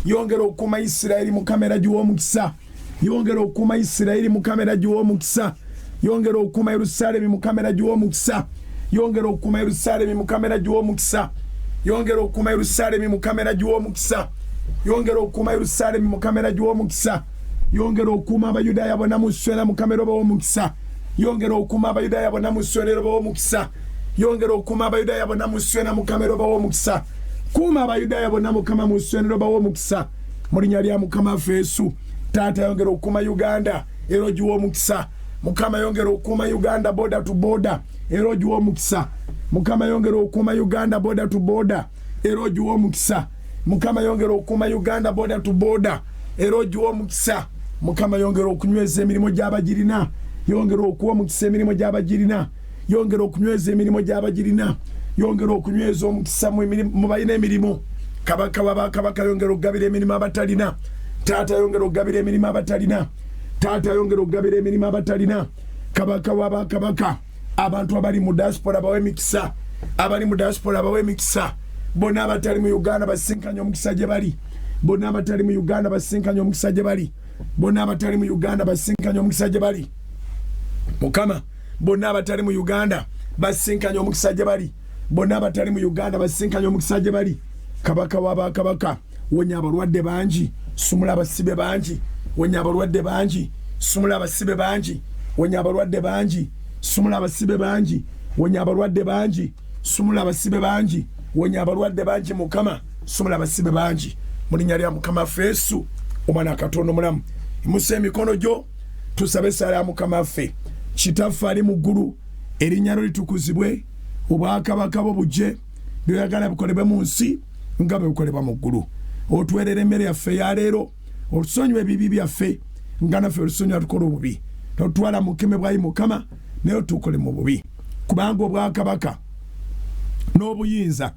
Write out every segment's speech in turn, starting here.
yongera okuma Isiraeli mu kamera gy'omukisa yongera okuma Isiraeli mu kamera gy'omukisa yongera okuma Yerusalemu mu kamera gy'omukisa yongera okuma Yerusalemu mu kamera gy'omukisa yongera okuma Yerusalemu mu kamera gy'omukisa yongera okuma Yerusalemu mu kamera gy'omukisa yongera okuma Abayudaaya bonna mu sswera mu kamera b'omukisa yongera okuma Abayudaaya bonna mu sswera b'omukisa yongera okuma Abayudaaya bonna mu sswera mu kamera b'omukisa kuma Abayudaaya bonna mukama mu sswera b'omukisa mu linnya lya Mukama waffe Yesu. Taata yongera okuma Uganda era gy'omukisa Mukama yongera okuma Uganda border to border era gy'omukisa Mukama yongera okuma Uganda border to border era gy'omukisa Mukama yongera okuma Uganda border to border era gy'omukisa Mukama yongera okunyweza emirimu gy'abagirina yongera okuwa omukisa emirimu gy'abagirina yongera okunyweza emirimu gy'abagirina yongera okunyweza omukisa mu balina emirimu kabaka wabakabaka yongera okugabira emirimu abatalina taata yongera okugabira emirimu abatalina taata yongera okugabira emirimu abatalina kabaka wabakabaka abantu abali mu diaspora bawe emikisa abali mu diaspora bawe emikisa bonna abatali mu Uganda basinkanye omukisa gye bali bonna abatali mu Uganda basinkanye omukisa gye bali bonna abatali mu Uganda basinkanye omukisa gye bali Mukama bonna abatali mu Uganda basinkanye omukisa gye bali bonna abatali mu Uganda basinkanye omukisa gye bali kabaka wabakabaka wonya abalwadde bangi sumula abasibe bangi wonya abalwadde bangi sumula abasibe bangi wonya abalwadde bangi sumula abasibe bangi wonya abalwadde bangi sumula abasibe bangi wonya abalwadde bangi Mukama sumula abasibe bangi mu linnya lya Mukama waffe Yesu omwana Katonda omulamu. Imusa emikono gyo tusabe essala ya Mukama waffe. Kitaffe ali mu ggulu erinnya lyo litukuzibwe obwakabaka bwo bujje byoyagala bikolebwe mu nsi nga bwe bikolebwa mu ggulu. Otuweerera emmere yaffe ya leero otusonyiwe ebibi byaffe nga naffe olusonyiwa tukola obubi totwala mu bukeme bwayi Mukama naye otukole mu bubi kubanga obwakabaka n'obuyinza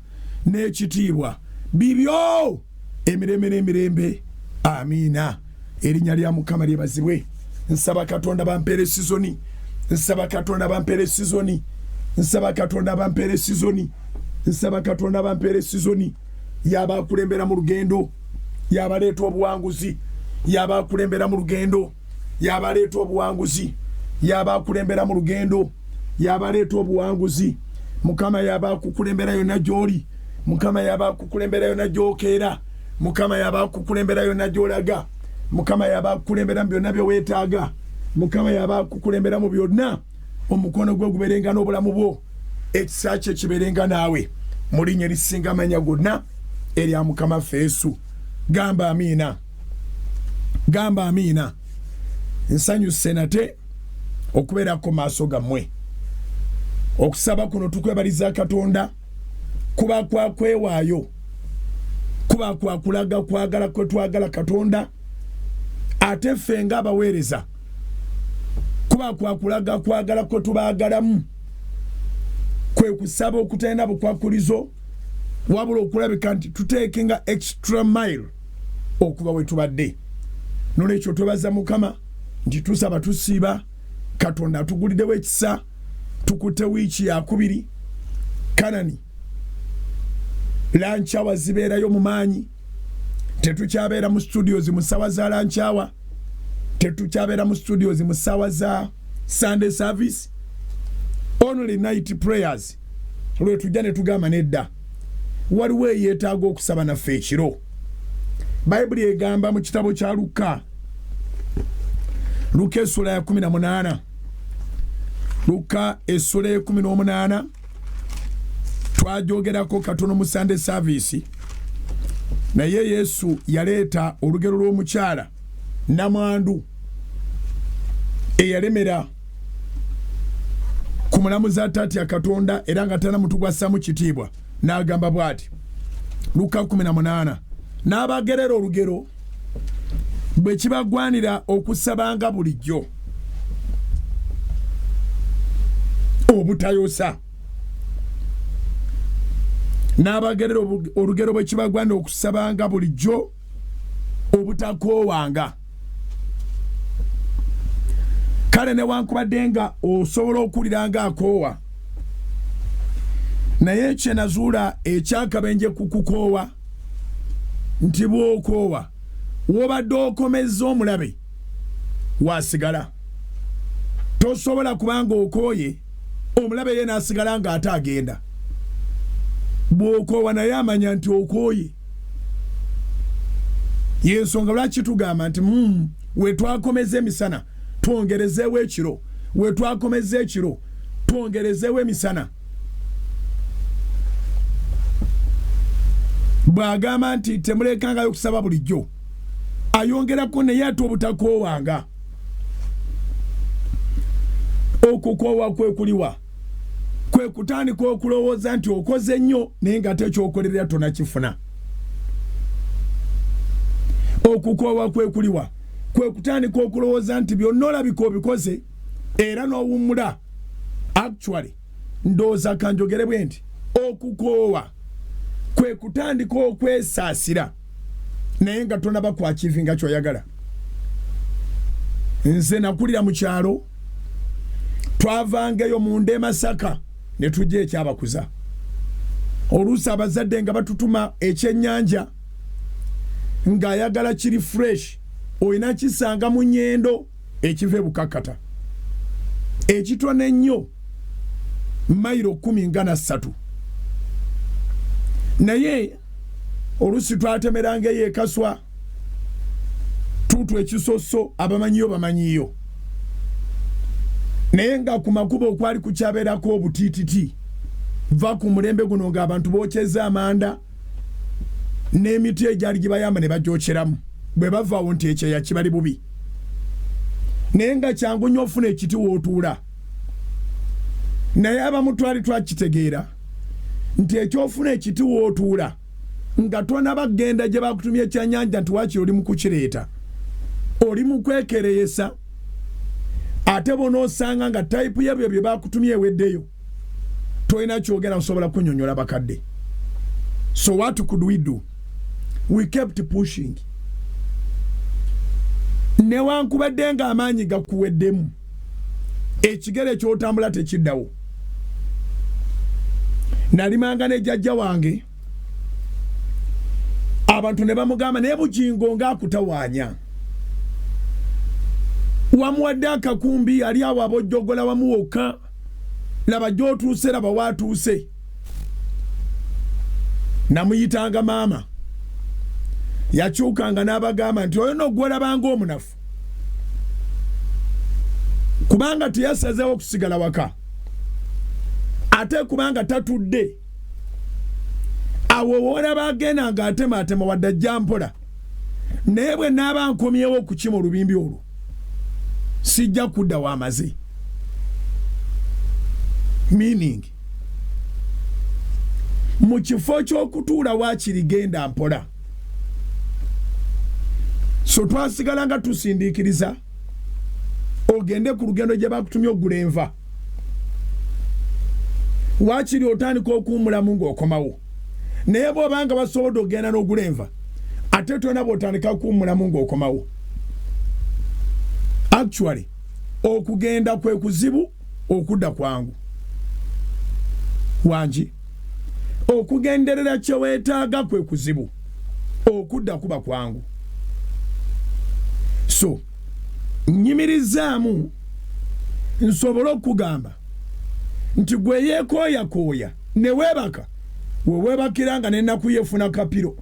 n'ekitiibwa bibyo emirembe n'emirembe amiina. Erinnya lya Mukama lyebazibwe. Nsaba Katonda bampeere sizoni nsaba Katonda bampeere sizoni nsaba Katonda bampeere sizoni nsaba Katonda bampeere sizoni yabakulembera mu lugendo yabaleeta obuwanguzi yabakulembera mu lugendo yabaleeta obuwanguzi yabakulembera mu lugendo yabaleeta obuwanguzi Mukama yabakukulembera yonna gy'oli Mukama yabakukulembera yonna gy'okeera Mukama yabakukulembera yonna gy'olaga Mukama yabakukulembera mu byonna bye weetaaga Mukama yabakukulembera mu byonna omukono gwe guberenga n'obulamu bwo ekisa kye kiberenga naawe mu linnya erisinga amanya gonna erya Mukama waffe Yesu. Gamba amiina gamba amiina. Nsanyuse nate okubeerako maaso gammwe okusaba kuno tukwebaliza Katonda kuba kwa kwewaayo kuba kwa kulaga kwagala kwe twagala Katonda ate ffe nga abaweereza kuba kwa kulaga kwagala kwe tubaagalamu kwe kusaba okutenda bukwakulizo wabula okulabika nti tuteekenga extra mile okuba we tubadde. Nolwekyo twebaza Mukama nti tusaba tusiiba Katonda atuguliddewo ekisa tukute wiiki yakubiri Kanani lanchawa zibeerayo mu maanyi tetukyabeera mu studios mu ssaawa za lanchawa tetukyabeera mu studios mu ssaawa za Sunday service only night prayers. Lwe tujja ne tugamba nedda waliwo eyeetaaga okusaba naffe ekiro. Bayibuli egamba mu kitabo kya Luka essula ya 18 Luka essula ya 18 twajogerako katono mu Sunday service naye Yesu yaleeta olugero lw'omukyala namwandu eyalemera ku mulamuza taati ya Katonda era nga tanamutugwasamu kitiibwa n'agamba bw'ati Luka 18 n'abagerera olugero bwe kibagwanira okusabanga bulijjo obutayosa n'abagerera olugero bwe kibagwanira okusabanga bulijjo obutakoowanga. Kale newankubadde nga osobola okuwulira nga akoowa naye kye nazuula ekyakabenje ku kukoowa nti bw'okoowa wobadde okomezza omulabe waasigala. Tosobola kubanga okooye omulabe ye n'asigala ng'ate agenda. Bw'okoowa naye amanya nti okooye. Y'ensonga lwaki tugamba nti we twakomeza emisana twongerezeewo ekiro, we twakomeza ekiro twongerezeewo emisana. Bw'agamba nti temulekangayo kusaba bulijjo, ayongerako naye ate obutakoowanga. Okukoowa kwe kuliwa, kwe kutandika okulowooza nti okoze nnyo naye ng'ate ekyokolerera tonakifuna. Okukoowa kwe kuliwa, kwe kutandika okulowooza nti byonna olabika obikoze era n'owummula. Actually ndowooza kanjogere bwe nti okukoowa kwe kutandika okwesaasira naye nga tonaba kwakivinga ky'oyagala. Nze nakulira mu kyalo, twavangayo mu nde Masaka ne tujja ekyabakuza. Oluusi abazadde nga batutuma ekyennyanja ng'ayagala kiri fresh, olina kisanga mu nnyendo ekiva e Bukakkata ekitone ennyo mayiro 13. Naye oluusi twatemerangayo ekaswa tutu ekisoso abamanyiyo bamanyiyo. Naye nga ku makubo okwali kukyabeerako obutiititi va ku mulembe guno ng'abantu bookyeza amanda n'emiti egyali gibayamba ne bagyokeramu bwe bavaawo nti ekyeya kibali bubi. Naye nga kyangu nnyo ofuna ekiti w'otuula. Naye abamu twali twakitegeera nti ekyofuna ekiti w'otuula nga tonaba genda gye bakutumya ekyennyanja nti waakiri oli mu kukireeta, oli mu kwekereyesa, ate bonoosanga nga tayipu y'ebyo bye bakutumya eweddeyo, tolina kyogera nsobola kunnyonnyola bakadde. So what could we do? We kept pushing. Newankubadde ng'amaanyi gakuweddemu, ekigere ky'otambula tekiddawo. Nalimanga ne jjajja wange, abantu ne bamugamba naye Bugingo ng'akutawaanya. Wamuwadde akakumbi ali awo abojjogola wamu wokka, laba gy'otuuse laba waatuuse. Namuyitanga maama. Yakyukanga n'abagamba nti oyo n'ogwolabanga omunafu, kubanga teyasazeewo okusigala waka, ate kubanga tatudde awo woolaba agenda ng'atemaatema wadde ajja mpola. Naye bwe naaba nkomyewo okukima olubimbi olwo sijja kudda w'amaze. Meaning mu kifo ky'okutuula waakiri genda mpola. So twasigala nga tusindiikiriza ogende ku lugendo gye bakutumya ogula enva, waakiri otandika okuwummulamu ng'okomawo. Naye bw'obanga basobodde ogenda n'ogula enva, ate tona bw'otandika kuwummulamu ng'okomawo. Actually okugenda kwe kuzibu, okudda kwangu. Wangi okugenderera kye weetaaga kwe kuzibu, okudda kuba kwangu. So nyimirizaamu nsobole okugamba nti gwe yeekooyakooya ne weebaka, we weebakira nga n'ennaku yeefuna kapiro,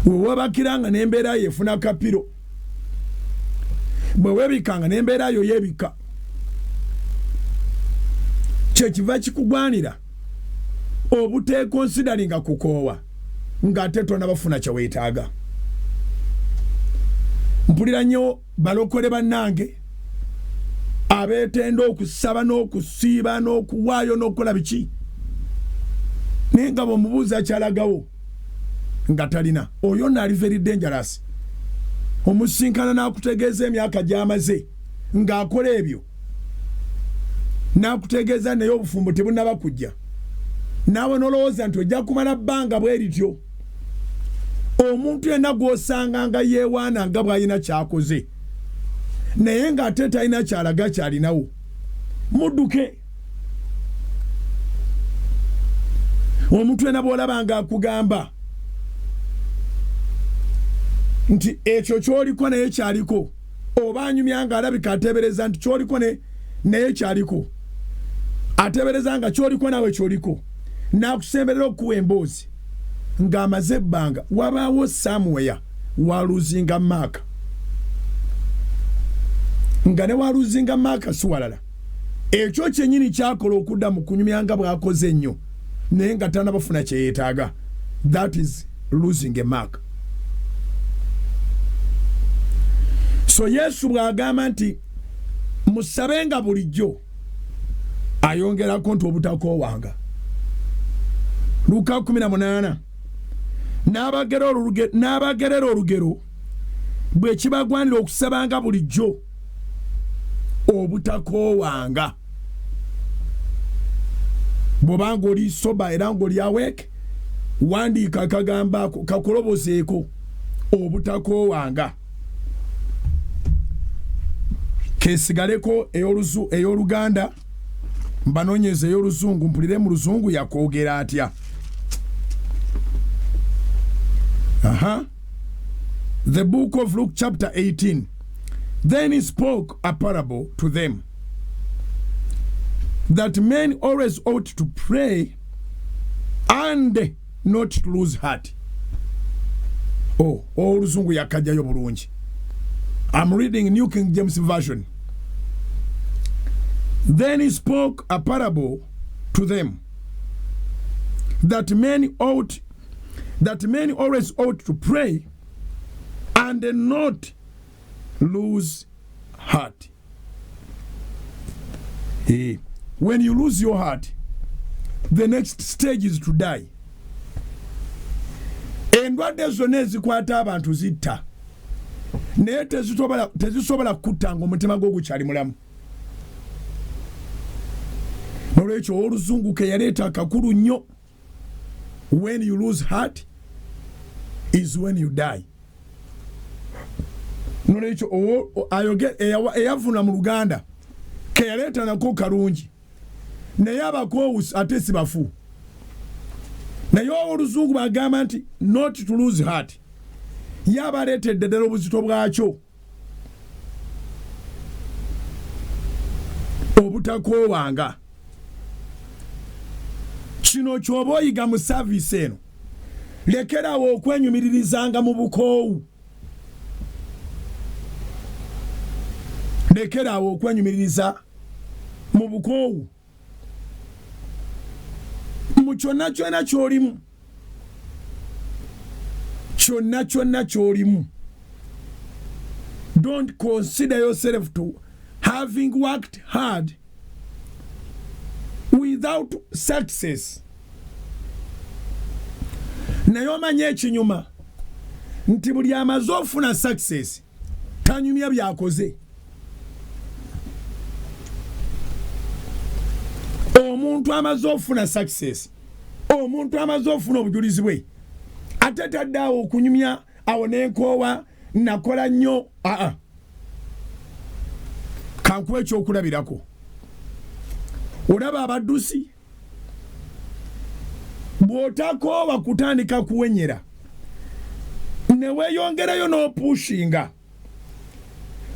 we weebakira nga n'embeera yeefuna kapiro, bwe weebikanga n'embeera yo yeebika, kyekiva kikugwanira obuteekonsidaringa kukoowa ng'ate tonabafuna kye weetaaga. Mpulira nnyo balokole bannange abeetenda okusaba n'okusiiba n'okuwaayo n'okukola biki, naye nga bw'omubuuza kyalagawo nga talina, oyo naali very dangerous. Omusinkana n'akutegeeza emyaka gy'amaze ng'akola ebyo, n'akutegeeza naye obufumbo tebunaba kujja, naawe n'olowooza nti ojja kumala bbanga bwe lityo. Omuntu yenna gw'osanga nga yeewaana nga bw'alina ky'akoze naye ng'ate talina kyalaga kyalinawo, mudduke. Omuntu yenna bw'olaba ng'akugamba nti ekyo kyoliko naye kyaliko oba anyumya nga alabika ateebereza nti kyoliko naye kyaliko ateebereza nga kyoliko nawe kyoliko n'akusemberera okuwa emboozi ng'amaze ebbanga wabaawo somewhere waluzinga maaka nga ne waluzinga maaka si walala ekyo kyennyini kyakola okudda mu kunyumya nga bw'akoze ennyo naye nga tanabafuna kye yeetaaga. That is losing a mark. So Yesu bw'agamba nti musabenga bulijjo ayongerako nti obutakoowanga. Luka 18 n'abagerera olugero bwe kibagwanira okusabanga bulijjo obutakoowanga. Bw'obanga oli soba era ng'oli awake wandiika akagambo ako kakulobozeeko obutakoowanga. Kesigaleko ey'Oluganda mbanoonyeza ey'Oluzungu mpulire mu Luzungu yakoogera atya. The book of Luke chapter 18. Then he spoke a parable to them that men always ought to pray and not to lose heart. Oluzungu yakajjayo bulungi. I'm reading New King James Version. Then he spoke a parable to them that men always ought to pray and not lose heart. When you lose your heart, the next stage is to die. Endwadde zonna ezikwata abantu zitta naye tezisobola kutta ng'omutima gwo gukyali mulamu. Nolwekyo Oluzungu ke yaleeta akakulu nnyo. When you lose heart is when you die. Nolwekyo eyavuna mu Luganda ke yaleeta nako kalungi naye abakoowusi ate si bafu. Naye Oluzungu bagamba nti not to lose heart. Yaba aleetedde ddala obuzito bwakyo obutakoowanga. Kino ky'oba oyiga mu saavisi eno lekerawo okwenyumiririzanga mu bukoowu. Lekerawo okwenyumiririza mu bukoowu mu kyonna kyonna ky'olimu. Kyonna kyonna ky'olimu. Don't consider yourself to having worked hard without success. Naye omanye ekinyuma nti buli amaze ofuna success tanyumya byakoze. Omuntu amaze ofuna success, omuntu amaze ofuna obujulizi bwe ate taddaawo okunyumya awo n'enkoowa nakola nnyo. Kankuwa ekyokulabirako. Olaba abaddusi bw'otakoowa kutandika kuwenyera ne weeyongerayo n'opushinga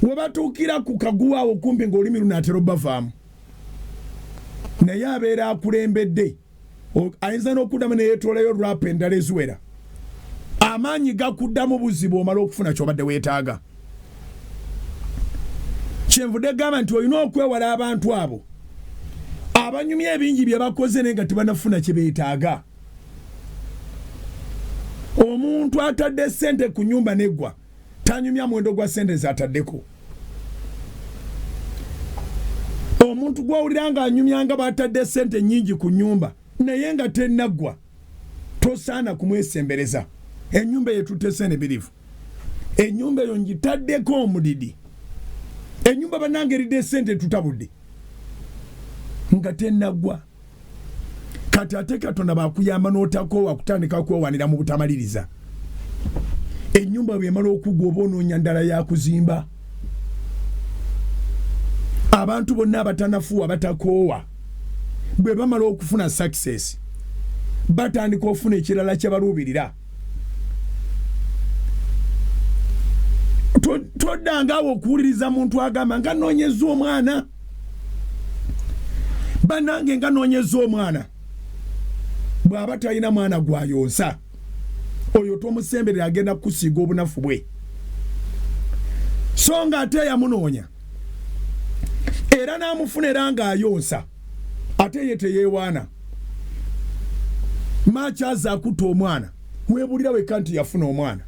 we batuukira ku kaguwa awo kumpi ng'olimi lunaatera obbavaamu. Naye abeera akulembedde ayinza n'okuddamu ne yeetoolayo rap endala eziwera. Amaanyi gakuddamu buzibu omala okufuna ky'obadde weetaaga. Kyenvudde gamba nti olina okwewala abantu abo abanyumya ebingi bye bakoze naye nga tebanafuna kye beetaaga. Omuntu atadde ssente ku nnyumba neggwa tanyumya mwendo gwa ssente z'ataddeko. Omuntu gw'owulira nga anyumya nga batadde ssente nnyingi ku nnyumba naye nga tennaggwa tosaana kumwesembereza. Ennyumba yetutte ssenebirivu. Ennyumba eyo ngitaddeko omudidi. Ennyumba bannange eridde ssente tutabudde nga tennaggwa. Kati ate Katonda bakuyamba n'otakoowa kutandika kwewanira mu butamaliriza. Ennyumba bw'emala okugwa oba onoonya ndala ya kuzimba. Abantu bonna abatanafuwa batakoowa bwe bamala okufuna success batandika ofuna ekirala kye baluubirira. Todanga okuwuliriza muntu agamba nga nonyeza omwana. Banange nga nonyeza omwana. Bw'aba talina mwana gwayonsa. Oyo tomusemberera agenda kusiga obunafu bwe. So nga ate yamunoonya. Era n'amufunira nga ayonsa. Ate ye teyeewaana. Machaza akuta omwana. Weebulira wekka nti yafuna omwana.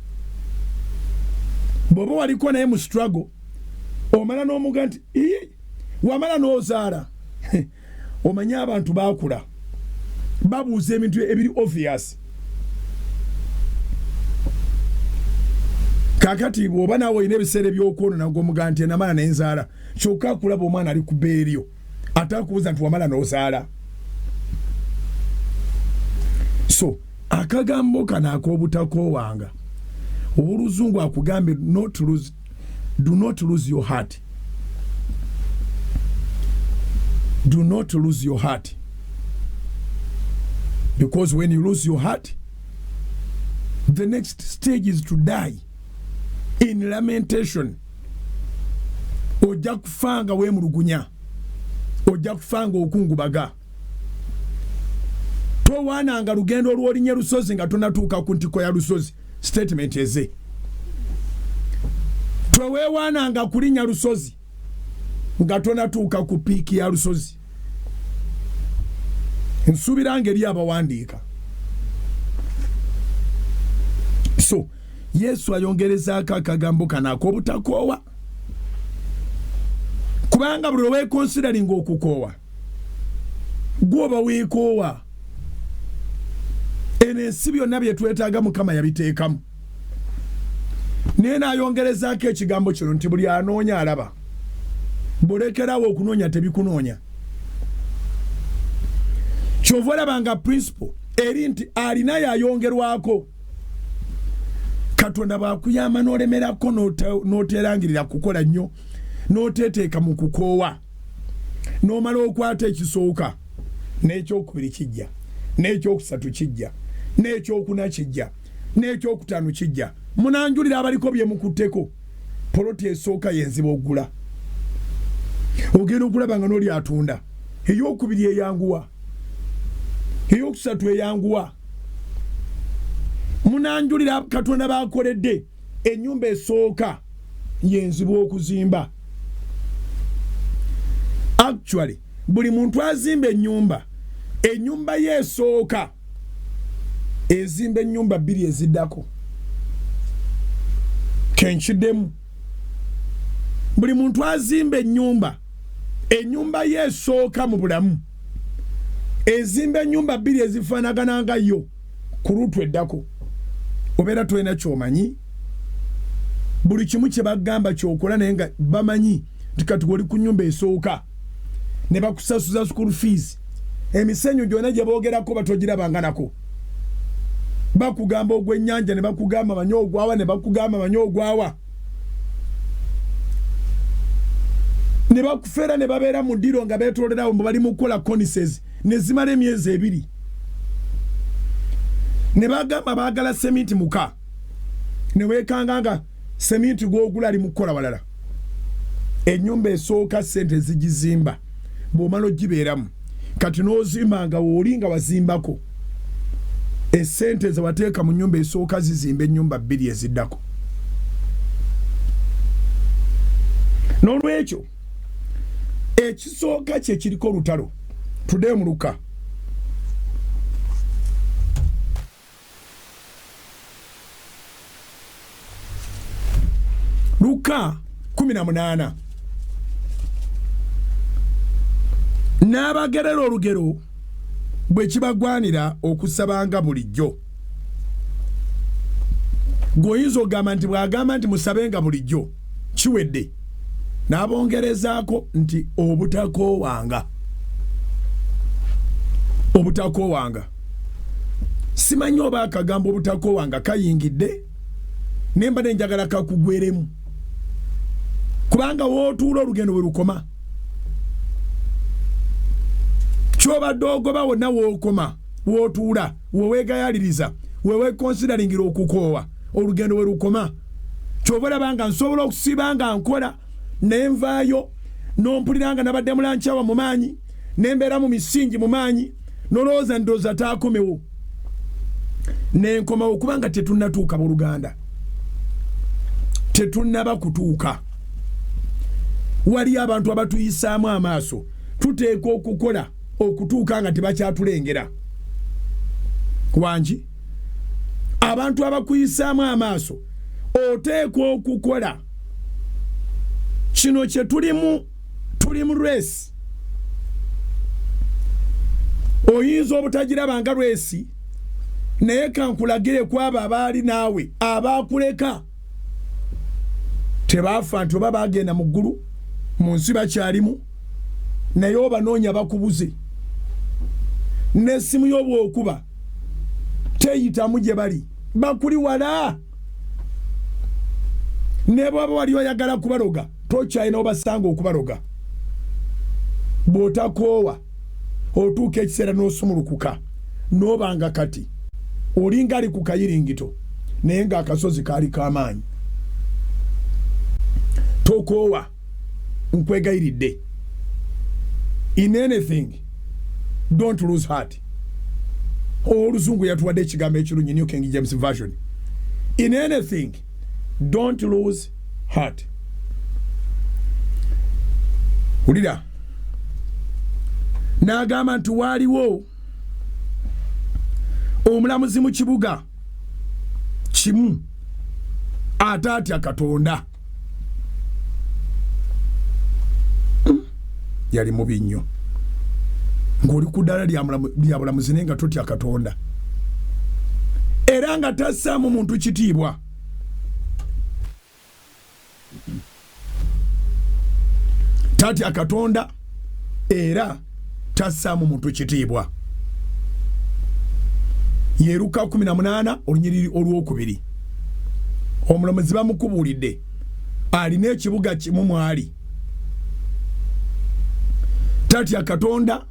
Bw'oba waliko naye mu struggle, omala n'omuga nti wamala n'ozaala. Omanye abantu baakula. Babuuza ebintu ebiri obvious. Kakati bw'oba naawe olina ebiseera eby'okwonona ng'omuga nti namala ne nzaala. Kyokka akulaba omwana ali ku bbeeryo. Atakubuuza nti wamala n'ozaala. So, akagambo kano ak'obutakoowanga. Oluzungu akugambe do not lose your heart. Do not lose your heart. Because when you lose your heart, the next stage is to die in lamentation. Ojja kufanga weemulugunya. Ojja kufanga okungubaga. Towaananga lugendo olw'olinnya lusozi nga tonatuuka ku ntiko ya lusozi. Statement eze. Toweewaananga kulinnya lusozi nga tonatuuka ku piiki ya lusozi. Nsuubiranga eri abawandiika. So, Yesu ayongerezaako akagambo kana ak'obutakoowa. Kubanga buli weekonsideringa okukoowa, gwoba weekoowa. Ensi byonna bye twetaaga Mukama yabiteekamu. Naye n'ayongerezaako ekigambo kino nti buli anoonya alaba. Bw'olekerawo okunoonya tebikunoonya. Kyova olabanga principle eri nti alina yayongerwako. Katonda bw'akuyamba n'olemerako n'oteerangirira kukola nnyo, n'oteeteeka mu kukoowa, n'omala okwata ekisooka, n'ekyokubiri kijja, n'ekyokusatu kijja, n'ekyokuna kijja, n'ekyokutaano kijja. Munanjulira abaliko bye mukutteko. Poloti esooka yenziba ogula. Ogenda okulaba nga n'oli atunda. Ey'okubiri eyanguwa. Ey'okusatu eyanguwa. Munanjulira Katonda baakoledde ennyumba esooka yenziba okuzimba. Actually, buli muntu azimba ennyumba ye esooka ezimba ennyumba bbiri eziddako. Kenkiddemu. Buli muntu azimba ennyumba ye esooka mu bulamu ezimba ennyumba bbiri ezifaanagana nga yo ku lutu eddako. Obeera tolina ky'omanyi. Buli kimu kye bagamba ky'okola naye nga bamanyi nti kati oli ku nnyumba esooka ne bakusasuza school fees. Emisenyu gyonna gye boogerako batogirabanganako. Bakugamba ogw'ennyanja ne bakugamba manyi ogwawa ne bakugamba manyi ogwawa. Ne bakufeera ne babeera mu ddiro nga beetoolerawo mbu bali mu kukola conices ne zimala emyezi 2. Ne bagamba baagala seminti muka. Ne weekanga nga seminti gw'ogula ali mu kukola walala. Ennyumba esooka ssente zigizimba bw'omala ogibeeramu. Kati n'ozimba nga wooli nga wazimbako. Essente ze wateeka mu nnyumba esooka zizimba ennyumba 2 eziddako. N'olwekyo ekisooka kye kiriko olutalo. Tudde mu Luka. Luka 18. N'abagerera olugero bwe kibagwanira okusabanga bulijjo. Gwoyinza ogamba nti bw'agamba nti musabenga bulijjo kiwedde. N'abongerezaako nti obutakoowanga. Obutakoowanga. Simanyi oba akagambo obutakoowanga kayingidde nemba nenjagala kakugweremu. Kubanga wootuula olugendo bwe lukoma. Kyobadde ogoba wonna wookoma, wootuula, weweegayaliriza, weweekonsideringira okukoowa, olugendo bwe lukoma. Kyobala banga nsobola okusibanga nkola nenvaayo nompuliranga nabadde mulanchawa mu maanyi nembera mu misingi mu maanyi noloza ndoza taakomewo nenkoma okubanga tetunnatuuka mu Luganda tetunnaba kutuuka wali abantu abatuyisaamu amaaso tuteeka okukola okutuuka nga tebakyatulengera wangi abantu abakuyisaamu amaaso oteeka okukola kino kye tuli mu race oyinza obutajiraba nga race naye kankulagire kwabo abaali naawe abakuleka tebaafa nti oba bagenda mu ggulu mu nsi bakyalimu naye obanoonya bakubuze n'essimu y'obwokuba teyitamu gye bali bakuli wala ne bwaba wali oyagala kubaloga tokyalina obasanga okubaloga bw'otakoowa otuuka ekiseera n'osumulukuka n'obanga kati olinga ali ku kayiringito naye ng'akasozi kaali k'amaanyi tokoowa nkwegayiridde in anything don't lose heart oluzungu yatuwadde ekigambo ekirungi New King James Version in anything don't lose heart ulira n'agamba nti waaliwo omulamuzi mu kibuga kimu ataatya Katonda yali mubi nnyo ng'oli ku ddala lya bulamuzi naye nga totya Katonda era nga tassaamu muntu kitiibwa tatya Katonda era tassaamu muntu kitiibwa Yeruka 18 olunyiriri olwokubiri omulamuzi bamukubuulidde alina ekibuga kimu mwali tatya Katonda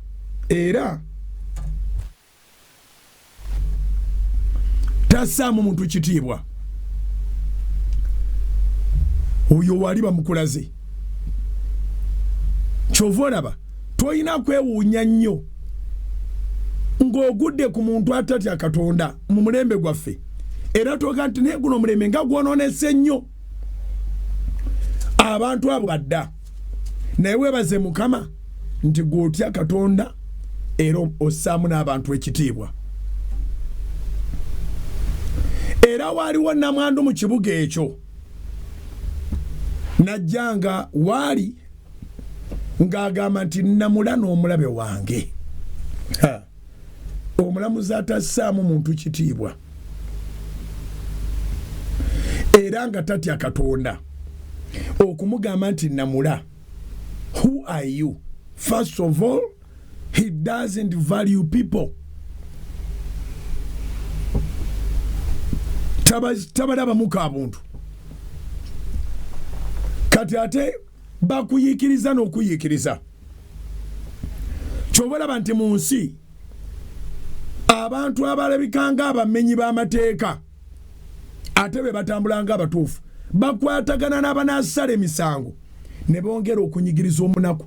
era tassaamu muntu kitiibwa oyo wali bamukulaze kyova olaba toyina kwewuunya nnyo ng'ogudde ku muntu atatya Katonda mu mulembe gwaffe era twoga nti naye guno omulembe nga gwonoonese nnyo abantu abo badda naye weebaze Mukama nti gw'otya Katonda era ossaamu n'abantu ekitiibwa era waaliwo nnamwandu mu kibuga ekyo najjanga waali ng'agamba nti nnamula n'omulabe wange omulamuzi atassaamu muntu kitiibwa era nga tatya Katonda okumugamba nti nnamula who are you? First of all, he doesn't value people. Tabalaba muka abuntu. Kati ate bakuyikiriza n'okuyikiriza. Kyobalaba nti mu nsi abantu abalabikanga abamenyi b'amateeka ate be batambulanga abatuufu bakwatagana n'abanaasala emisango ne bongera okunyigiriza omunaku.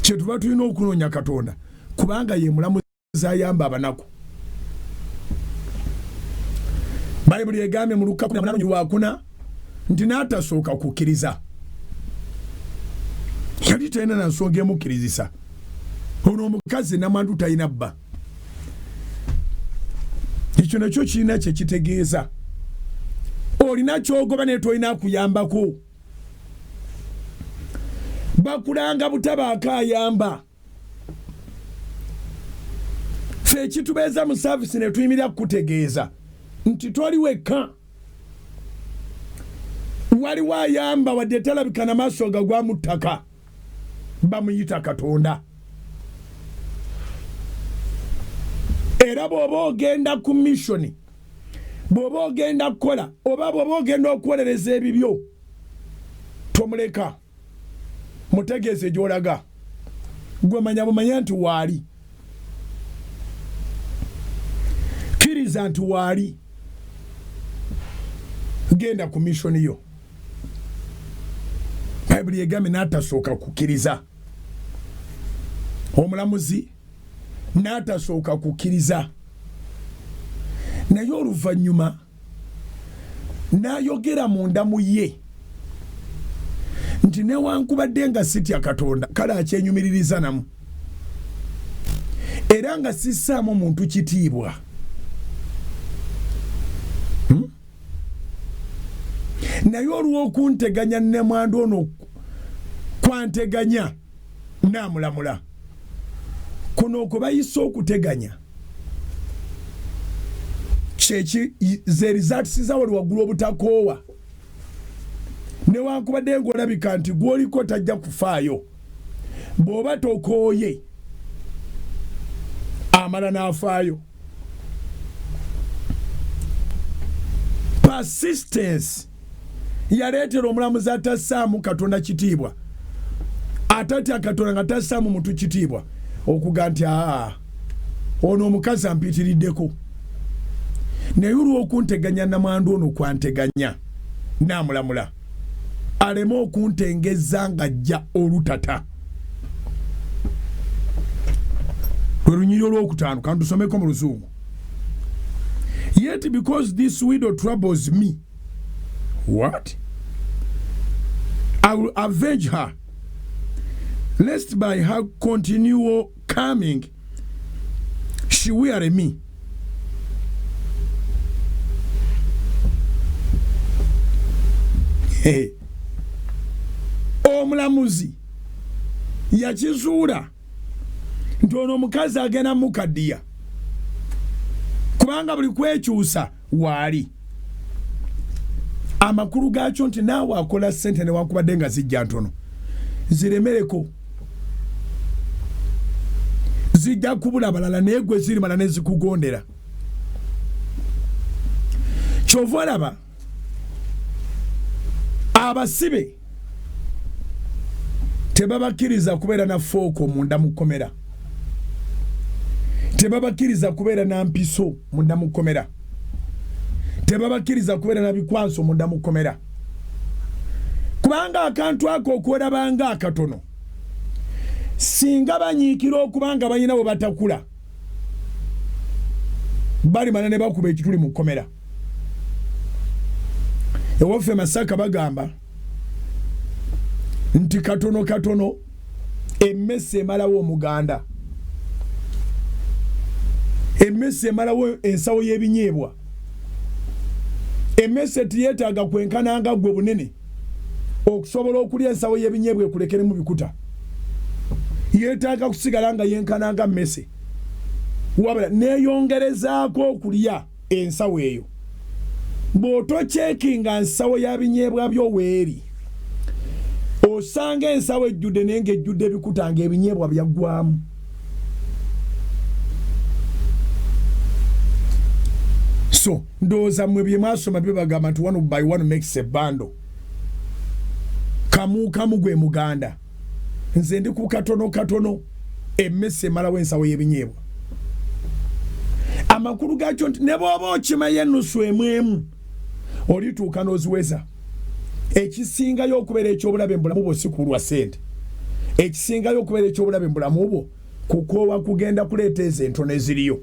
Kyetuba tulina okunoonya Katonda kubanga ye mulamuzi ayamba abanaku. Bayibuli egambye mu Luka 18:4 nti n'atasooka kukkiriza yali talina na nsonga emukkirizisa. Ono omukazi namwandu talina bba. Ekyo nakyo kirina kye kitegeeza. Olina kyogoba naye tolina kuyambako. Bakulanga butabaaka ayamba. Ffe ekitubeeza mu saavisi ne tuyimirira kukutegeeza nti toli wekka. Waliwo ayamba wadde talabika na maaso gagwa mu ttaka. Bamuyita Katonda. Era bw'oba ogenda ku missioni, bw'oba ogenda kukola, oba bw'oba ogenda okuwolereza ebibyo, tomuleka. Mutegeeze gy'olaga. Gwe manya bumanya nti waali. Kkiriza nti waali. genda ku mission yo Bible yegame n'atasooka kukkiriza omulamuzi n'atasooka kukkiriza naye oluvannyuma n'ayogera munda mu ye nti newankubadde nga sitya Katonda kale akyenyumiririza namu era nga sissaamu omuntu kitiibwa naye olw'okunteganya ne mwandu ono kwanteganya naamulamula kuno okubayisa okuteganya kyeki ze results zawali waggulu obutakoowa newankubadde ng'olabika nti gw'oliko tajja kufaayo bw'oba tokooye amala n'afaayo. Persistence yaleetera omulamuzi atassaamu Katonda kitiibwa atatya Katonda nga tassaamu muntu kitiibwa okuga nti ono omukazi ampitiriddeko naye olw'okunteganya namwandu ono kwanteganya naamulamula aleme okuntengeza nga ajja olutata. Lwe lunyiri olwokutaano kantusomeko mu Luzungu. Yet because this widow troubles me, what? I will avenge her, lest by her continual coming she weary me. Omulamuzi yakizuula nti ono omukazi agenda mukaddiya kubanga buli kwekyusa waali amakulu gaakyo nti naawe akola ssente newankubadde nga zijja ntono ziremereko zijja kubula balala naye gwe zirimala ne zikugondera. Kyova olaba abasibe tebabakkiriza kubeera na fooko munda mu kkomera, tebabakkiriza kubeera na mpiso munda mu kkomera, tebabakkiriza kubeera na bikwanso munda mu kkomera kubanga akantu ako okwolabanga akatono singa banyiikira okubanga balina bwe batakula balimana ne bakuba ekituli mu kkomera. Ewaffe Masaka bagamba nti katono katono emmese emalawo omuganda, emmese emalawo ensawo y'ebinyeebwa, emmese tiyeetaaga kwenkananga gwe bunene okusobola okulya ensawo y'ebinyeebwa ekulekeremu bikuta, yeetaaga kusigala nga yenkananga mmese wabula neeyongerezaako okulya ensawo eyo. Bw'otoceekinga nsawo ya binyeebwa byo weeri osanga ensawo ejjudde naye ng'ejjudde ebikuta ng'ebinyeebwa byaggwamu. So ndowooza mmwe bye mwasoma bye bagamba nti one by one makes a bundle. Kamu kamu gwe muganda. Nze ndi ku katono katono emmese emalawo ensawo y'ebinyeebwa. Amakulu gaakyo nti ne bw'oba okimanyi ennusu emu olituuka n'oziweza. Ekisingayo okubeera ekyobulabe mu bulamu bwo si kulwa ssente. Ekisingayo okubeera ekyobulabe mu bulamu bwo kukoowa kugenda kuleeta ezo entono eziriyo.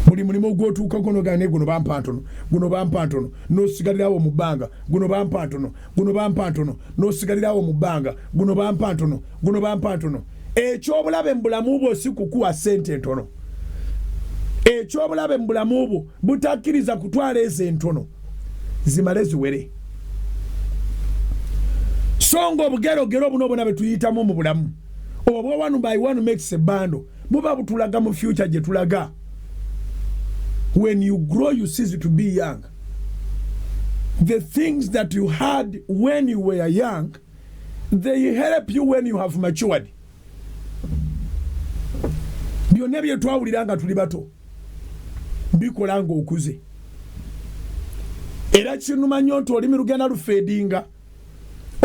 Buli mulimu gw'otuukako n'ogamba guno bampa ntono, guno bampa ntono, n'osigalirawo mu bbanga, guno bampa ntono, guno bampa ntono, n'osigalirawo mu bbanga, guno bampa ntono, guno bampa ntono. Ekyobulabe mu bulamu bwo si kukuwa ssente ntono. Ekyobulabe mu bulamu bwo butakkiriza kutwala ezo entono zimale ziwere. So ng'obugerogero buno bwonna bwe tuyitamu mu bulamu obwa one by one makes a bundle buba butulaga mu future gye tulaga. When you grow you cease to be young. The things that you had when you were young, they help you when you have matured. Byonna bye twawulira nga tuli bato bikola nga okuze. Era kinuma nnyo nti olimi lugenda lufeedinga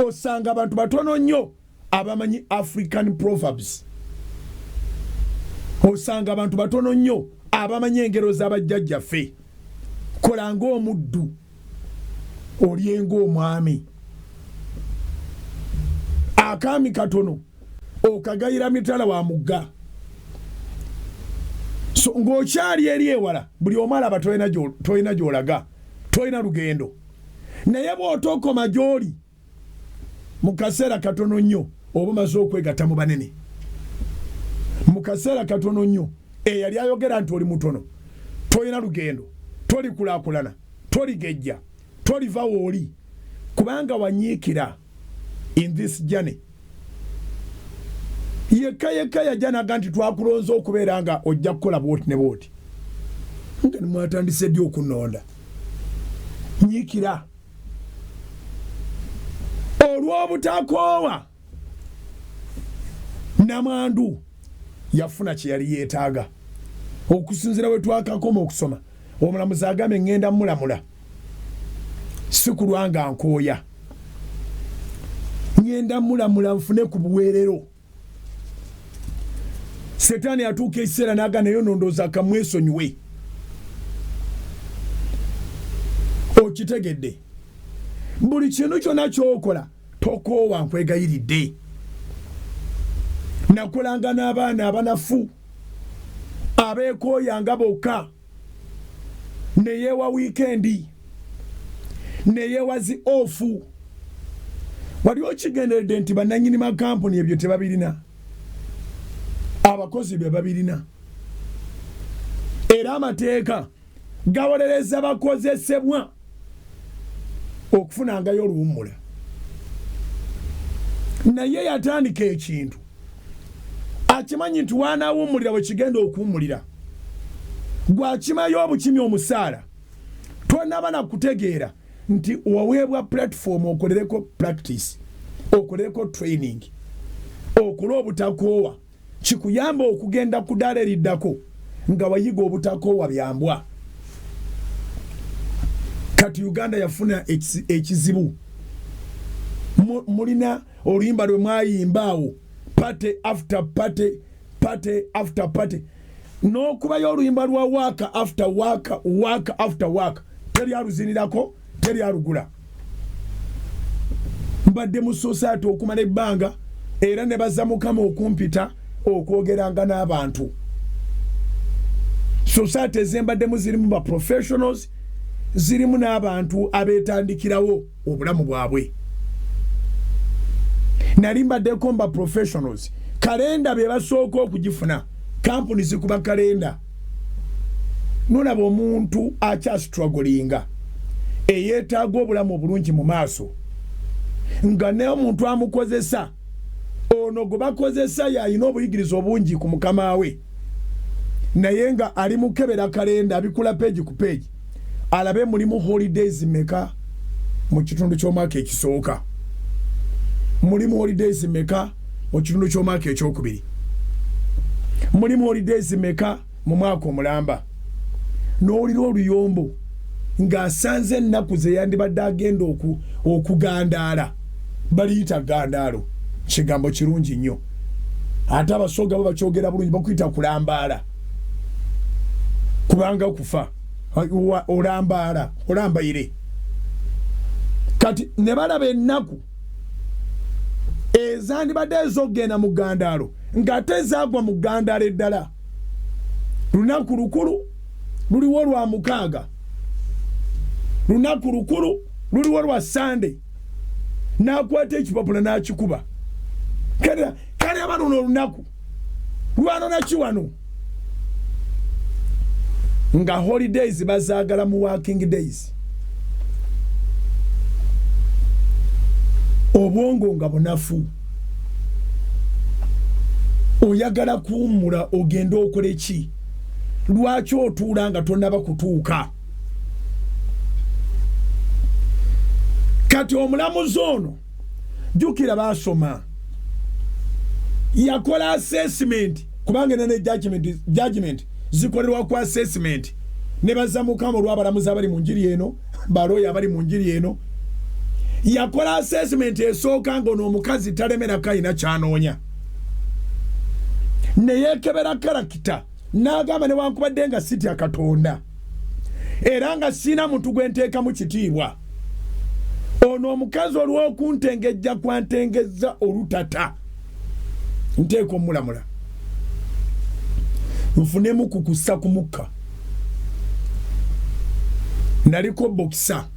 osanga abantu batono nnyo abamanyi African proverbs. Osanga abantu batono nnyo abamanyi engero z'abajjajjaffe kola ng'omuddu olyenga omwami akaami katono okagayira mitala wa mugga so ng'okyali eri ewala buli omu alaba tolina gy'olaga tolina lugendo naye bw'otookoma gy'oli mu kaseera katono nnyo oba omaze okwegatta mu banene mu kaseera katono nnyo eyali ayogera nti oli mutono tolina lugendo tolikulaakulana toligejja toliva wooli kubanga wanyiikira in this journey yekka yajja naga nti twakulonza okubeera nga ojja kukola bwoti ne bwoti nga nimwatandise ddi okunonda nyiikira olw'obutakoowa namwandu yafuna kye yali yeetaaga okusinziira bwe twakakoma okusoma omulamuzi agambye ŋŋenda mulamula si kulwa nga nkooya ŋŋenda mulamula nfune ku buweerero setaani atuuka ekiseera n'aga naye nondooza kamwesonyiwe okitegedde buli kintu kyonna ky'okola tokoowa nkwegayiridde nakolanga n'abaana abanafu abeekooyanga bokka neyeewa wiikendi neyeewa zi ofu wali okigenderedde nti bannannyini makampuni ebyo tebabirina abakozi be babirina era amateeka gawolereza bakozesebwa okufunangayo oluwummula naye yatandika ekintu akimanyi nti waanaawummulira bwe kigenda okuwummulira gwakimayo obukimi omusaala tonaba nakutegeera nti waweebwa platform okolereko practice okolereko training okola obutakoowa kikuyamba okugenda ku ddaala eriddako nga wayiga obutakoowa byambwa kati Uganda yafuna ekizibu mulina oluyimba lwe mwayimbaawo party after party party after party n'okubayo oluyimba lwa waka after waka waka after waka teri aluzinirako teri alugula mbadde mu society okumala ebbanga era ne bazza Mukama okumpita okwogeranga n'abantu society ezembaddemu zirimu ba professionals zirimu n'abantu abeetandikirawo obulamu bwabwe nali mbaddeko mba professionals kalenda be basooka okugifuna kampuni zikuba kalenda nolaba omuntu akyastrugglinga eyeetaaga obulamu obulungi mu maaso nga ne omuntu amukozesa ono gwe bakozesa yalina obuyigiriza obungi ku mukama we naye nga ali mukebera kalenda abikula peegi ku peegi alabe mulimu holidays meka mu kitundu ky'omwaka ekisooka mulimu holidays meka mu kitundu ky'omwaka ekyokubiri mulimu holidays meka mu mwaka omulamba n'olira oluyombo ng'asanze ennaku ze yandibadde agenda okugandaala baliyita gandaalo kigambo kirungi nnyo ate abasoga bo bakyogera bulungi bakuyita kulambaala kubanga kufa olambayire kati ne balaba ennaku ezandibadde ezogenda mu gandaalo ng'ate zaagwa mu gandaalo eddala lunaku lukulu luliwo lwa mukaaga lunaku lukulu luliwo lwa sande n'akwata ekipapula n'akikuba kale aba luno olunaku lwano nakiwano nga holidays bazaagala mu working days obwongo nga bunafu oyagala kuwummula ogenda okola ki lwaki otuula nga tonnaba kutuuka kati omulamuzi ono jjukira baasoma yakola assessment kubanga nene judgment zikolerwa ku assessment ne bazza Mukama olw'abalamuzi abali mu njiri eno balooya abali mu njiri eno yakola assessment esooka ng'ono omukazi talemera kayina kyanoonya ne yeekebera karakita n'agamba newankubadde nga sitya Katonda era nga sina muntu gwenteeka mu kitiibwa. Ono omukazi olw'okuntengejja kwantengezza olutata nteeka omulamula nfunemu kukussa ku mukka. Naliko bokisa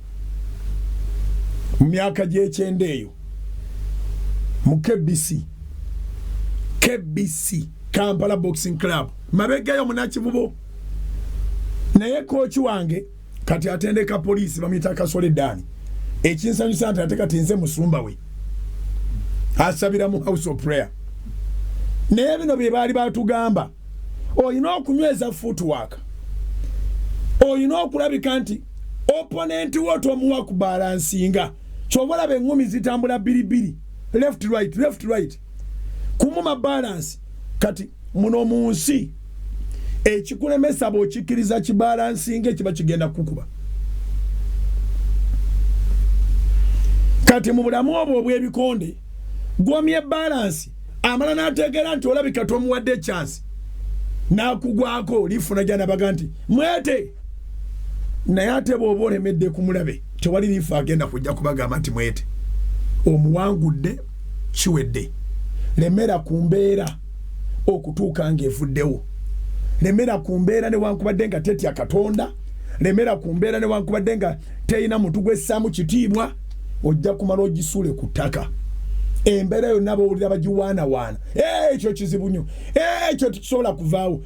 mu myaka gy'ekyenda eyo mu KBC Kampala Boxing Club mabegayo munakivubo. Naye kochi wange kati atendeka polisi bamuyita Kasole Dani. Ekinsanyusa nti ate kati nze musumba we asabira mu house of prayer. Naye bino bye baali batugamba olina okunyweza footwork, olina okulabika nti opponent wo tomuwa ku balansinga. Kyobola b'engumi zitambula biribiri left right kumuma balance. Kati muno mu nsi ekikulemesa bw'okikkiriza kibalansinga kiba kigenda kukuba. Kati mu bulamu obwo obw'ebikonde gwomye balance amala n'ategeera nti olabika tomuwadde chance n'akugwako lifuna gyana baga nti mwete. Naye ate bw'oba olemedde ku mulabe tewali liifu agenda kujja kubagamba nti mwete. Omuwangudde kiwedde. Lemera ku mbeera okutuuka ng'evuddewo. Lemera ku mbeera newankubadde nga tetya Katonda. Lemera ku mbeera newankubadde nga teyina muntu gwessaamu kitiibwa. Ojja kumala ogisuule ku ttaka. Embeera yonna bawulira bagiwaanawaana. Ekyo kizibu nnyo. Ekyo tekisobola kuvaawo.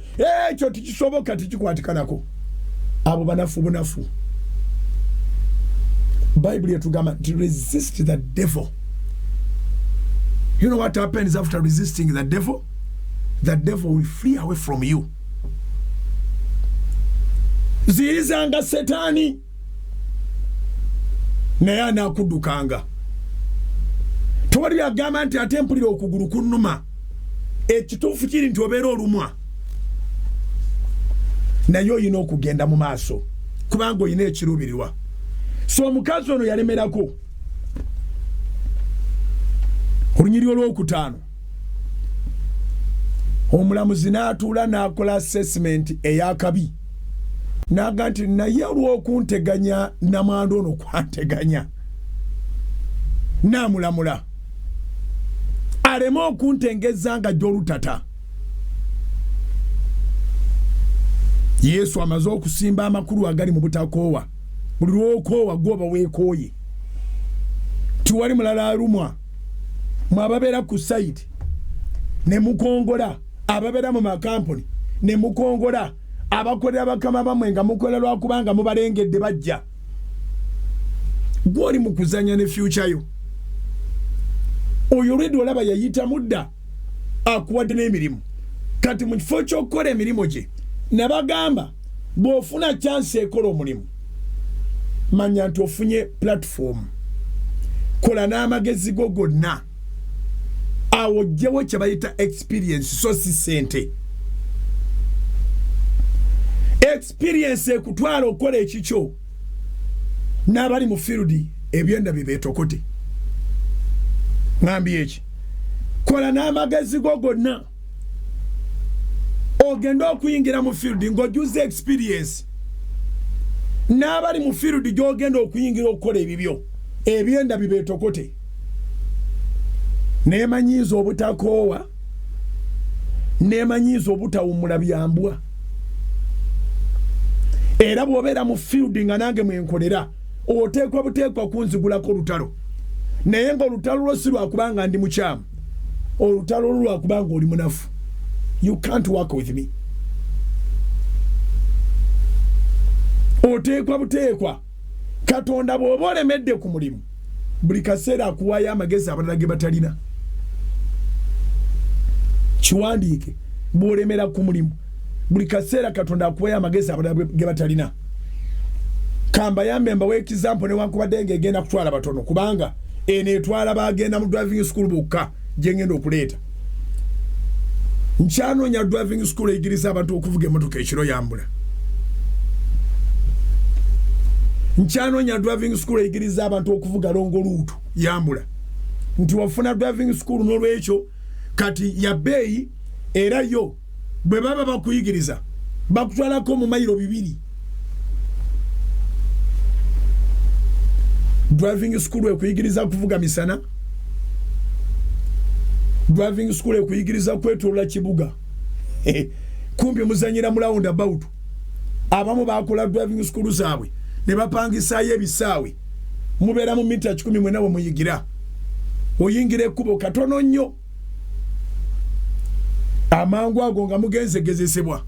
Ekyo tekisoboka tekikwatikanako. Abo banafu bunafu. Bible yatugamba to resist the devil. You know what happens after resisting the devil? The devil will flee away from you. Ziyizanga Setani naye anakuddukanga. Tewali agamba nti ate mpulira okugulu kunnuma. Ekituufu kiri nti obeera olumwa. Naye olina okugenda mu maaso kubanga olina ekiruubirirwa. So omukazi ono yalemerako. Olunyiri olwokutaano omulamuzi n'atuula n'akola assessment ey'akabi. Naga nti naye olw'okunteganya namwandu ono kwanteganya namulamula aleme okuntengeza nga gy'olutata. Yesu amaze okusimba amakulu agali mu butakoowa. Buli lw'okoowa gwoba weekooye. Tiwali mulala alumwa. Mwababeera ku site ne mukongola ababeera mu makampuni ne mukongola abakolera bakama bamwe nga mukola lwakubanga mubalengedde bajja. Gwoli mu kuzanya ne future yo. Oyo olwedde olaba yayita mudda akuwadde n'emirimu. Kati mu kifo ky'okukola emirimu gye nabagamba bw'ofuna chance ekola omulimu manya nti ofunye platform. Kola n'amagezi go gonna. Awo gyewo kye bayita experience so si sente. Experience ekutwala okola ekikyo n'abali mu field ebyenda bibeetokote. Ngambye eki kola n'amagezi go gonna ogenda okuyingira mu field ng'ojuze experience n'abali mu field gy'ogenda okuyingira okukola ebibyo ebyenda bibeetokote. Neemanyiiza obutakoowa neemanyiiza obutawummula byambwa. Era bw'obeera mu field nga nange mwenkolera oteekwa buteekwa kunzigulako olutalo. Naye ng'olutalo lwo si lwakubanga ndi mukyamu. Olutalo lwo lwakubanga oli munafu. You can't work with me. Oteekwa buteekwa Katonda bw'oba olemedde ku mulimu buli kaseera akuwaayo amagezi abalala ge batalina. Kiwandiike bw'olemera ku mulimu buli kaseera Katonda akuwaayo amagezi abalala ge batalina. Kamba yambe mbawe example newankubadde ng'egenda kutwala batono kubanga eno etwala bagenda mu driving school bokka gye ngenda okuleeta. Nkyanoonya driving school eyigiriza abantu okuvuga emmotoka ekiro yambula. Nkyanoonya driving school eyigiriza abantu okuvuga longo luutu yambula. Nti wafuna driving school n'olwekyo kati ya bbeeyi era yo bwe baba bakuyigiriza bakutwalako mu mayiro 2. Driving school ekuyigiriza kuvuga misana. Driving school ekuyigiriza kwetolola kibuga. Kumpi muzanyira mu roundabout. Abamu bakola driving school zaabwe ne bapangisayo ebisaawe. Mubeera mu mita 10 mwena bwe muyigira. Oyingire kubo katono nnyo. Amangu ago nga mugenze gezesebwa.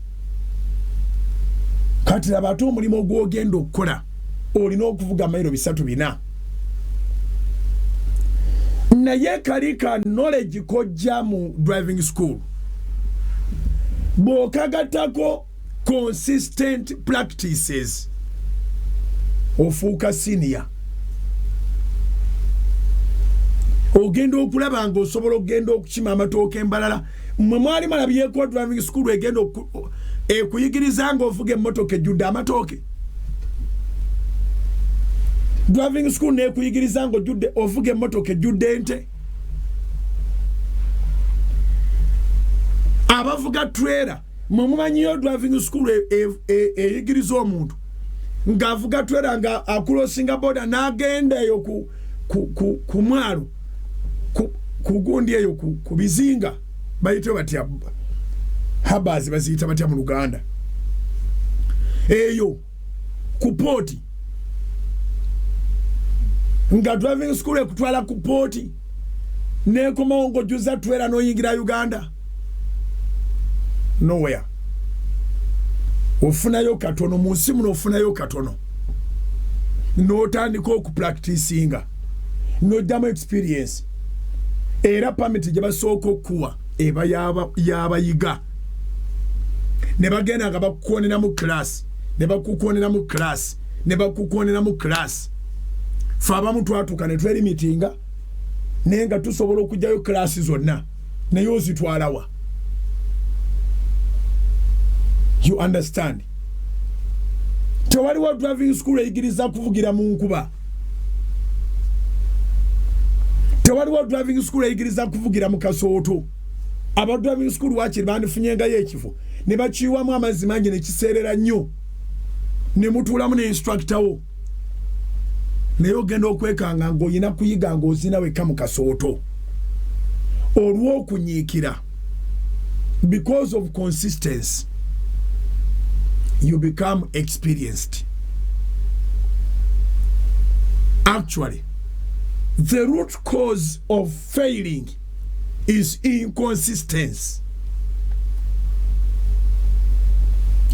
Kati abato omulimo gw'ogenda okukola olina okuvuga mayiro 3-4. Naye kalika knowledge kojja mu driving school. Bw'okagatako consistent practices ofuuka senior. Ogenda okulaba nga osobola okugenda okukima amatooke embalala. Mmwe mwali malabyeko driving school egenda ekuyigiriza nga ovuga emmotoka ejjudde amatooke. Driving school nekuyigiriza nga ovuga emmotoka ejjudde ente. Abavuga trailer mmwe mumanyiyo driving school eyigiriza omuntu ng'avuga trailer nga akulosinga boda n'agenda eyo ku mwalo ku gundi eyo ku bizinga bayite batya habazi baziyita batya mu Luganda eyo ku poti nga driving school ekutwala ku poti nekomawo ng'ojjuza trailer n'oyingira Uganda nowhere. Ofunayo katono munsi muno ofunayo katono n'otandika okupracticinga n'oddamu experience era permit gye basooka okuwa eba yabayiga ne bagenda nga bakukonera mu class ne bakukonera mu class ne bakukonera mu class fe abamu twatuuka ne twelimitinga naye nga tusobola okugyayo class zonna naye ozitwalawa. You understand? Tewaliwo driving school eyigiriza kuvugira mu nkuba. Tewaliwo driving school eyigiriza kuvugira mu kasooto. Aba driving school wakiri bandifunyengayo ekifo ne bakiiwamu amazzi mangi ne kiseerera nnyo ne mutuulamu ne instructor wo naye ogenda okwekanga ng'olina kuyiga ng'ozina wekka mu kasooto olw'okunyiikira. Because of consistency you become experienced. Actually, the root cause of failing is inconsistency.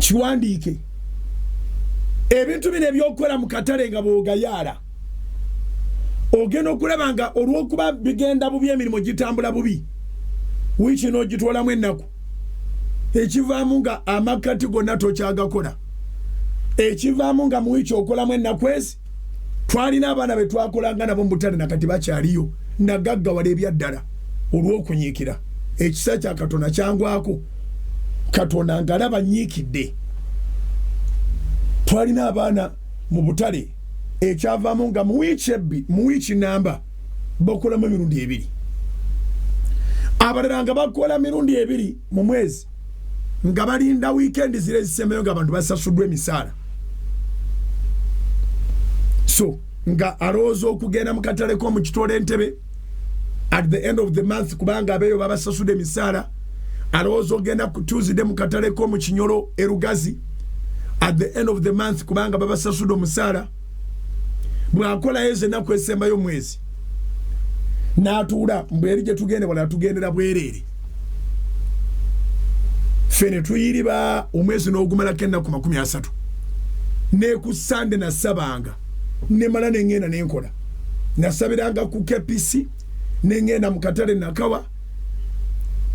Chiwandike ebintu bino ebyokukola mu katale nga bw'ogayaala ogenda okulaba nga olw'okuba bigenda bubi emirimu gitambula bubi wiiki n'ogitwalamu ennaku ekivaamu nga amakati gonna tokyagakola ekivaamu nga mu wiiki okolamu ennaku ezi twalina abaana be twakolanga nabo mu butale nakati bakyaliyo nagaggawala ebyaddala olw'okunyiikira. Ekisa kya Katonda kyangwako Katonda ngalaba nyiikidde. Twalina abaana mu butale ekyavaamu nga mu wiiki namba bakolamu emirundi 2 abalala nga bakola mirundi 2 mu mwezi nga balinda weekend zile zisembeyo nga abantu basasuddwa emisaala. So nga alowooza okugenda mu katale ko mu kitole Entebbe at the end of the month kubanga abeeyo babasasudde emisaala. Alowooza ogenda ku Tuesday mu katale ko mu Kinyolo Erugazi at the end of the month kubanga babasasudde omusaala. Bw'akola yeze ennaku esembayo mwezi n'atuula mbweri gye tugende wala tugendera bwereere. Fene tuyiriba omwezi n'ogumalako ennaku 30 ne ku Sunday nasabanga ne mala n'engenda n'enkola nasabiranga ku KPC n'engenda mu katale nakawa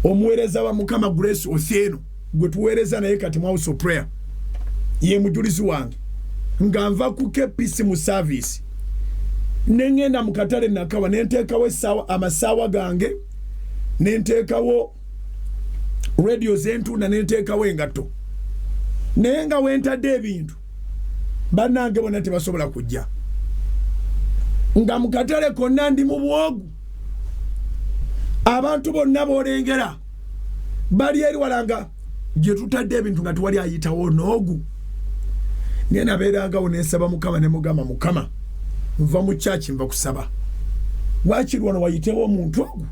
omuweereza wa Mukama Grace Othieno gwe tuweereza naye kati mu House of Prayer ye mujulizi wange nga nva ku KPC mu service n'engenda mu katale nakawa n'enteekawo amasaawa gange n'enteekawo radio zentu na n'enteekawo engatto naye nga wentadde ebintu bannange bonna tebasobola kujja nga mu katale konna ndi mu bwogu abantu bonna boolengera bali eri walanga gye tutadde ebintu nga tuwali ayitawo n'ogu naye nabeerangawo n'ensaba Mukama ne mugamba Mukama nva mu church nva kusaba wakirwana wayitewo omuntu ogwo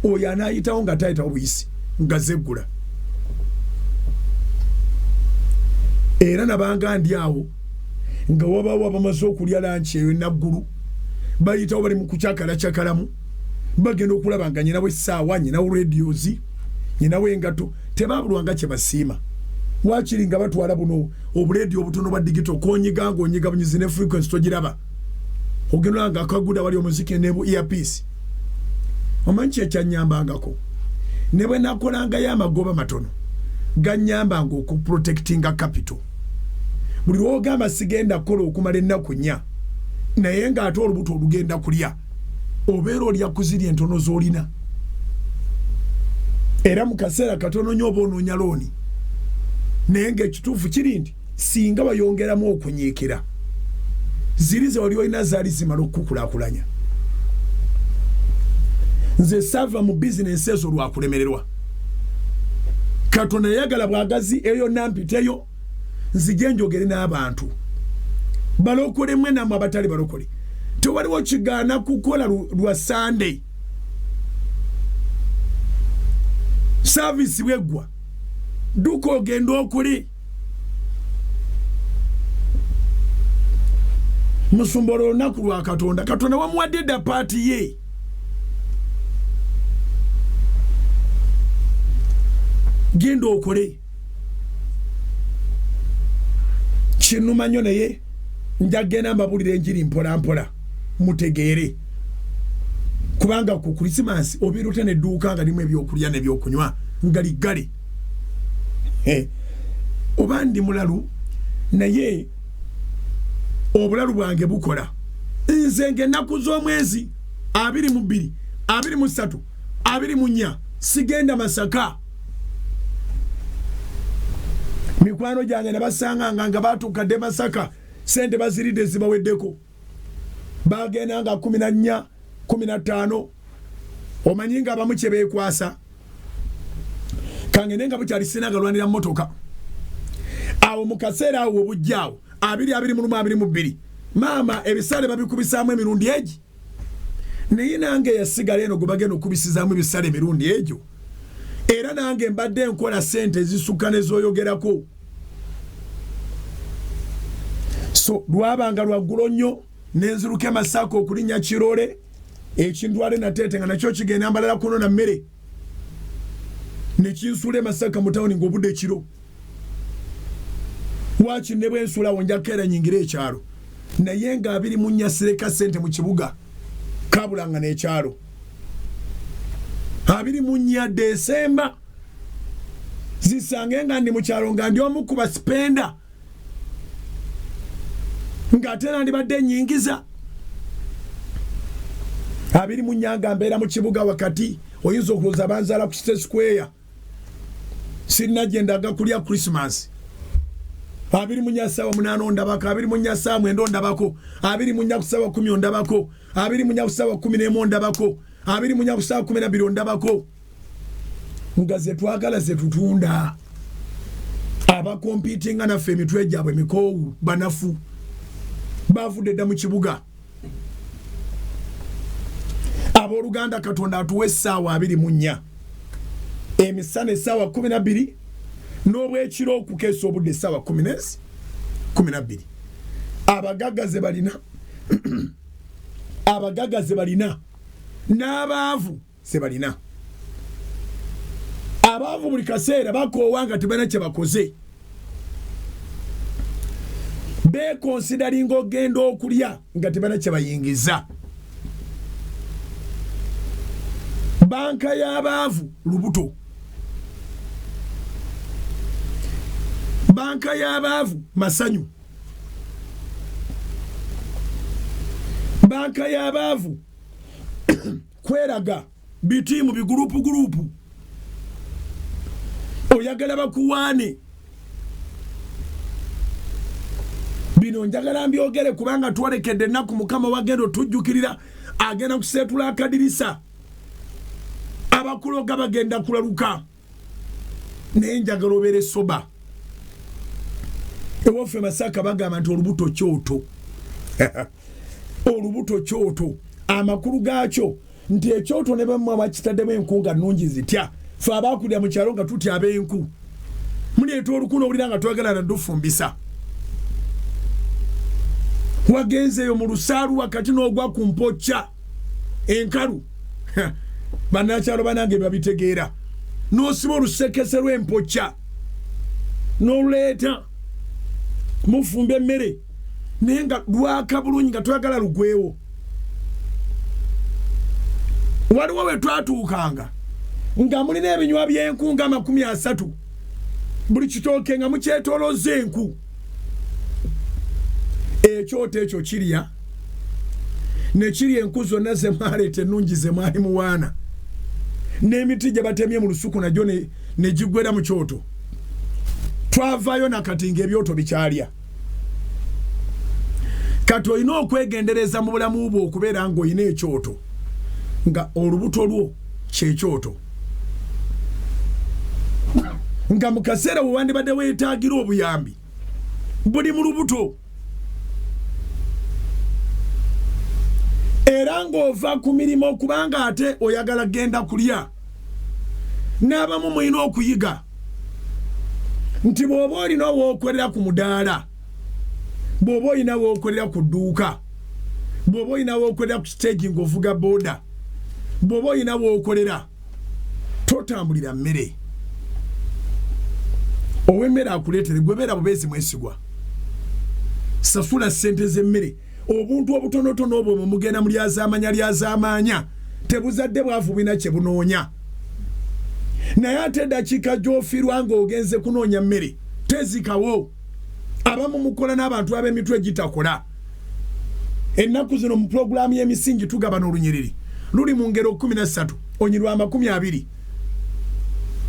oyo anayitawo nga tayitawo buyisi nga zeggula era nabanga ndi awo nga wabawo abamaze okulya lanchi eyo naggulu bayitawo bali mu kukyakalamu bagenda okulaba nga nyinawo essaawa nyinawo radios nyinawo engato tebabulwanga kye basiima wakiri nga batwala buno obuledio obutono bwa digital konyiga ngonyiga bunyizi ne frequency togiraba ogenda nga akaguda wali omuziki ne earpiece omanchi ekyanyambangako ne bwe nakolanga y'amagoba matono ganyambanga okuprotectinga capital buli lwogamba sigenda kukola okumala ennaku nnya naye ng'ate olubuto olugenda kulya obeera olya kuzirya entono z'olina era mu kaseera katono nnyo oba onoonya looni naye ng'ekituufu kiri nti singa bayongeramu okunyiikira ziri ze wali olina zaali zimala okukulaakulanya nze saava mu bizinensi ezo lwakulemererwa Katonda yagala bwagazi eyo nampiteyo nzije njogere n'abantu balokole mwe namwe abatali balokole tewaliwo kigaana kukola lwa Sunday service bwegwa duka ogenda okuli musumbolo olunaku lwa Katonda wamuwadde dda paati ye genda okole kinuma nnyo naye njagenda mbabulira enjiri mpola mutegeere kubanga ku Christmas obiruta ne duuka nga limu ebyokulya n'ebyokunywa nga liggale oba ndi mulalu naye obulalu bwange bukola nze ng'ennaku z'omwezi 22 23 24 sigenda Masaka mikwano gyange ne basanga nga batuukadde Masaka sente baziridde zibaweddeko bagenda nga 14 15 omanyi nga abamu kye beekwasa kange nga bukyali sinagalwanira mmotoka awo mu kaseera awo obujjaawo 22 maama ebisale babikubisaamu emirundi egi naye nange yasigala eno gwe bagenda okubisizaamu ebisale emirundi egyo era nange mbadde nkola sente ezisukka nezooyogerako so lwabanga lwaggulo nnyo nenziruka Masaka okulinnya Kirole ekindwale nateete nga nakyo kigenda mbalala kuno na mmere nekinsuula Masaka mu tawuni ng'obudde kiro waki ne bwensula wonjako era nyingira ekyalo naye nga 24 sireka sente mu kibuga kabulanga n'ekyalo 24 Desemba zisange nga ndi mu kyalo nga ndi omu ku baspenda ng'ate nandibadde nyingiza 24 nga mbeera mu kibuga wakati oyinza okulooza banzaala ku City Square sirina gye ndaga kulya Christmas 24 ssaawa 8 ondabako 24 ssaawa 9 ondabako 24 ssaawa 10 ondabako 24 ssaawa 11 ondabako 24 ssaawa 12 ondabako nga ze twagala ze tutunda abakompitinga naffe emitwe gyabwe mikoowu banafu bavudde dda mu kibuga abooluganda Katonda atuwa essaawa 24 emisana essaawa 12 n'obwekiro okukeesa obudde essaawa 12 abagagga ze balina n'abaavu ze balina abaavu buli kaseera bakoowa nga tebalina kye bakoze beekonsidaringa ogenda okulya nga tebalina kye bayingiza banka y'abaavu lubuto banka y'abaavu masanyu banka y'abaavu kweraga bitiimu bigurupu oyagala bakuwaane bino njagala mbyogere kubanga twalekedde ennaku Mukama wagenda otujjukirira agenda kuseetula akadirisa abakuloga bagenda kulaluka naye njagala obeere soba ewaffe Masaka bagamba nti olubuto kyoto olubuto kyoto amakulu gaakyo nti ekyoto ne bamwe bakitaddemu enku nga nnungi zitya fe abaakulira mu kyalo nga tutya ab'enku muleeta olukuno owulira nga twagala naddufumbisa wagenzeeyo mu lusaalu wakati n'ogwa ku mpokya enkalu bannakyalo banange babitegeera n'osiba olusekese lw'empokya n'oluleeta mufumba emmere naye nga lwaka bulungi nga twagala lugwewo waliwo we twatuukanga nga mulina ebinywa by'enku nga 30 buli kitooke nga mukyetoolooza enku ekyoto ekyo kirya ne kirya enku zonna ze mwaleeta ennungi ze mwali muwaana n'emiti gye batemye mu lusuku nagyo ne giggwera mu kyoto twavaayo nakati ng'ebyoto bikyalya kati olina okwegendereza mu bulamu bwo okubeera ng'olina ekyoto nga olubuto lwo kyekyoto nga mu kaseera we wandibadde weetaagira obuyambi buli mu lubuto era ng'ova ku mirimu kubanga ate oyagala genda kulya n'abamu mulina okuyiga nti bw'oba olina wookolera ku mudaala bw'oba olina wookolera ku dduuka bw'oba olina wookolera ku siteegi ng'ovuga booda bw'oba olina wookolera totambulira mmere ow'emmere akuleetere gwebeera bubeezi mwesigwa sasula ssente z'emmere obuntu obutonotono obwo mugenda mu lyazaamanya tebuzadde bwavu bina kye bunoonya naye ate eddakiika gy'ofiirwa ng'ogenze kunoonya mmere tezikawo abamu mukola n'abantu ab'emitwe gitakola ennaku zino mu pulogulaamu y'emisingi tugabana olunyiriri luli mu ngero 13 onyirwa 20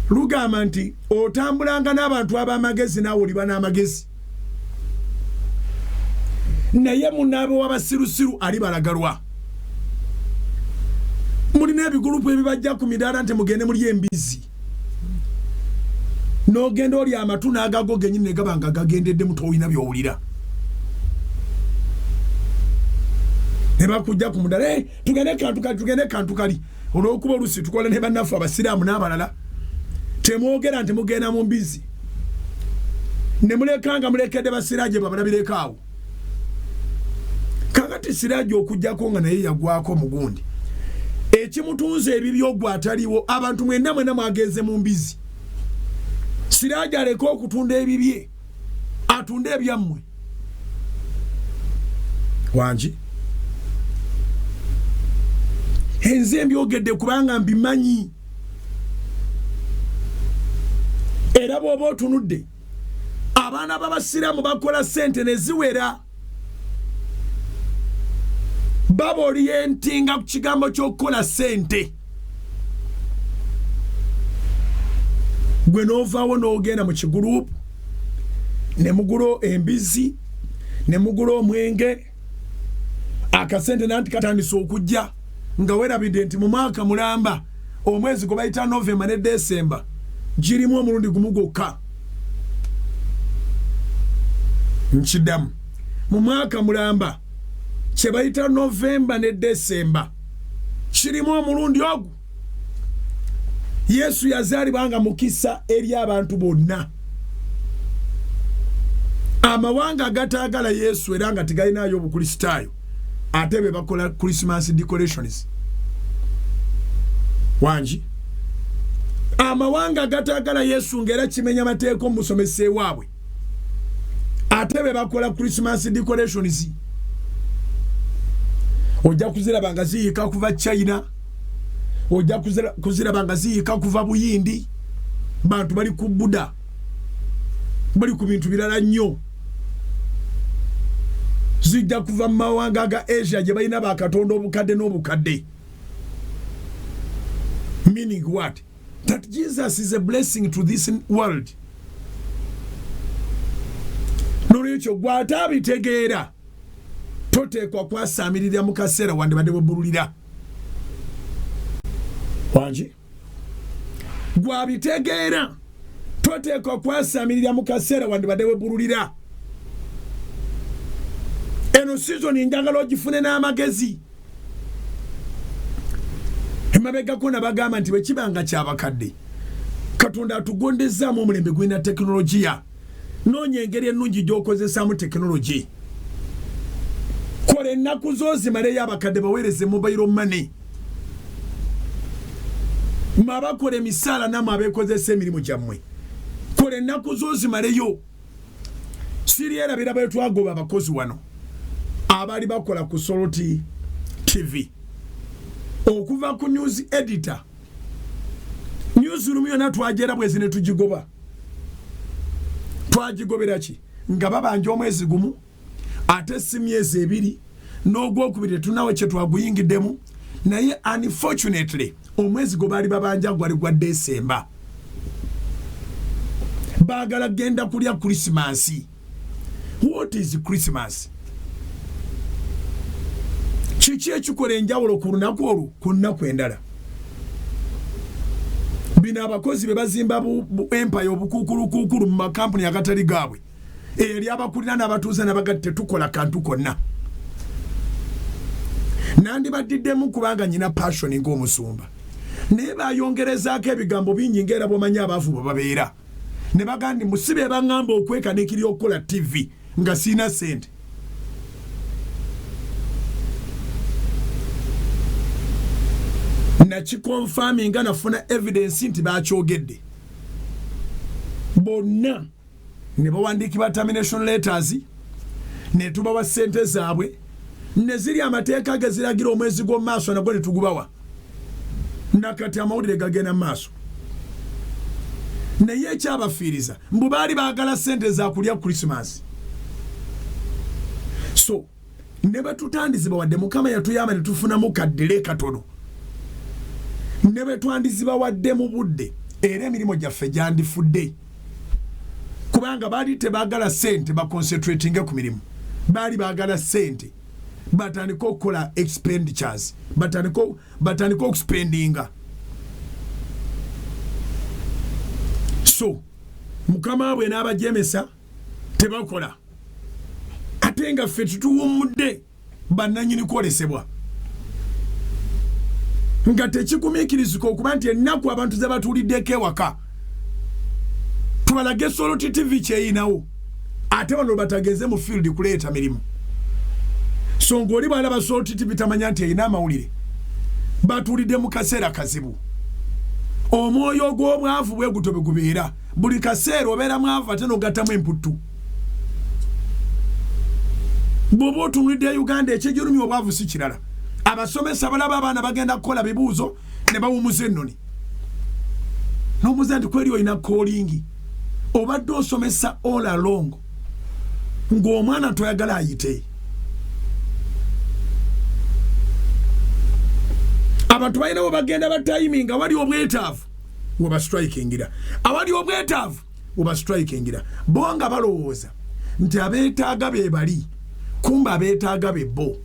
lugamba nti otambulanga n'abantu ab'amagezi naawe oliba n'amagezi naye munaabe w'abasirusiru ali balagalwa mulina ebigulupu ebibajja ku midaala nti mugende muli embizi n'ogenda oli amatu n'agago genyini ne gaba nga gagendedde mutoolina by'owulira ne bakujja ku mudaala tugende kantukali olw'okuba olusi tukola ne bannaffe abasiraamu n'abalala temwogera nti mugenda mu mbizi ne mulekanga mulekedde basiraaje babalabireko awo kakati siraaje okujjako nga naye yagwako mugundi ekimutunza ebibyo gwe ataliwo abantu mwena mwagenze mu mbizi siraaje aleke okutunda ebibye atunde ebyammwe wangi enze mbyogedde kubanga mbimanyi era bw'oba otunudde abaana b'abasiraamu bakola ssente ne ziwera baba oliyentinga ku kigambo ky'okukola ssente gwe n'ovaawo n'ogenda mu kigurupu ne mugula embizi ne mugula omwenge akasente nanti katandise okujja nga weerabidde nti mu mwaka mulamba omwezi gwe bayita Novemba ne Desemba girimu omulundi gumu gwokka nkiddamu mu mwaka mulamba kye bayita Novemba ne Desemba kirimu omulundi ogwo Yesu yazaalibwa nga mukisa eri abantu bonna amawanga agataagala Yesu era nga tegalinayo obukristaayo ate be bakola Christmas decorations wangi amawanga agataagala Yesu ng'era kimenya amateeka omusomese waabwe ate be bakola Christmas decorations ojja kuziraba nga ziyiika kuva China ojja kuziraba nga ziyiika kuva Buyindi bantu bali ku Buddha bali ku bintu birala nnyo zijja kuva mu mawanga ga Asia gye balina bakatonda obukadde n'obukadde meaning what? That Jesus is a blessing to this world. Nolwekyo gw'ate abitegeera toteekwa kwasaamirira mu kaseera wandibadde webbululira wangi gw'abitegeera toteekwa kwasaamirira mu kaseera wandibadde webbululira eno season njagala ogifune n'amagezi emabegako nabagamba nti bwekibanga kyabakadde Katonda atugondezaamu omulembe gwina tekinologiya noonya engeri ennungi gy'okozesaamu tekinologi kola ennaku zoozimaleyo abakadde baweereze mobile money mabakola emisaala namwe abeekozesa emirimu gyammwe kola ennaku zoozimaleyo sirierabira bwe twagoba abakozi wano abali bakola ku Soroti TV okuva ku news editor newsroom yona twajera bwezi ne tugigoba twagigobera ki nga babanja omwezi gumu ate simyezi ebiri n'ogwokubiri tunawe kye twaguyingiddemu naye unfortunately omwezi go bali babanja gwali gwa December bagala genda kulya Christmas. What is Christmas? Kiki ekikola enjawulo ku lunaku olwo ku nnaku endala bino abakozi be bazimba empire obukuukulukuukulu mu makampuni agatali gaabwe eri abakulira n'abatuuza n'abagatte tukola kantu konna nandibaddiddemu kubanga nyina passion ng'omusumba naye bayongerezaako ebigambo bingi ng'era bw'omanyi abaavu bwe babeera ne bagandi musibe baŋŋamba okwekanikirira okukola TV nga siina ssente nakikonfirming nga nafuna evidence nti bakyogedde bonna ne bawandiikibwa termination letters ne tubawa ssente zaabwe ne ziri amateeka geziragira omwezi gw'omu maaso nagwo ne tugubawa nakati amawulire gagenda mu maaso naye ekyabafiiriza mbu baali baagala ssente za kulya Christmas. So ne batutandizibwa wadde Mukama yatuyamba ne tufunamu kaddere katono ne betwandizibwa wadde mu budde era emirimu gyaffe gyandifudde kubanga baali tebaagala ssente baconcentratinge ku mirimu baali baagala ssente batandika okukola expenditures batandika okuspendinga. So Mukama bwe n'abajemesa tebakola ate nga ffe tutuwummudde bannanyini kwolesebwa nga tekikumiikirizika okuba nti ennaku abantu ze batuuliddeko ewaka tubalage Soroti TV kyeyinawo ate bano batagenze mu field kuleeta mirimu. So ng'oli bw'alaba Soroti TV tamanya nti eyina amawulire batuulidde mu kaseera kazibu omwoyo gw'obwavu bwe gutobe gubeera buli kaseera obeera mwavu ate n'ogattamu emputtu bw'oba otunulidde Uganda ekyejulumya obwavu si kirala abasomesa balaba abaana bagenda kukola bibuuzo ne bawumuza ennoni n'omuza nti kweri olina calling obadde osomesa all along ng'omwana toyagala ayite abantu balina bwe bagenda batiming awali obwetaavu weba strikingira awali obwetaavu weba strikingira bonga balowooza nti abeetaaga be bali kumba abeetaaga be bo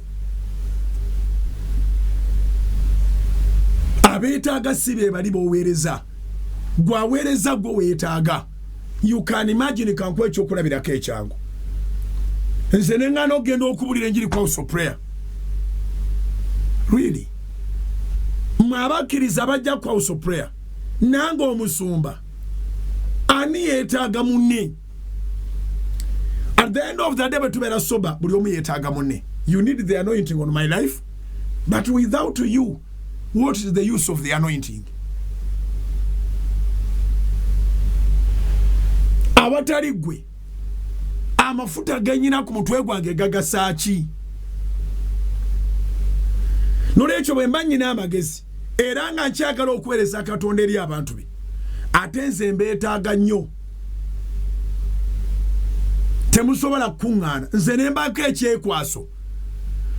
abeetaaga si be bali boweereza gwaweereza gwo weetaaga. You can imagine kankuwa ekyokulabirako ekyangu nze neŋŋaana okugenda okubulira enjiri kwa House of Prayer really mwabakkiriza bajja kwa House of Prayer nange omusumba ani yeetaaga munne at the end of the day betubeera soba buli omu yeetaaga munne. You need the anointing on my life but without you what is the use of the anointing? Awatali gwe amafuta ganyina ku mutwe gwange gagasa ki? Nolwekyo bwe mba nnyina amagezi era nga nkyagala okuweereza Katonda eri abantu be ate nze mbeetaaga nnyo temusobola kukuŋŋaana nze ne mbako ekyekwaso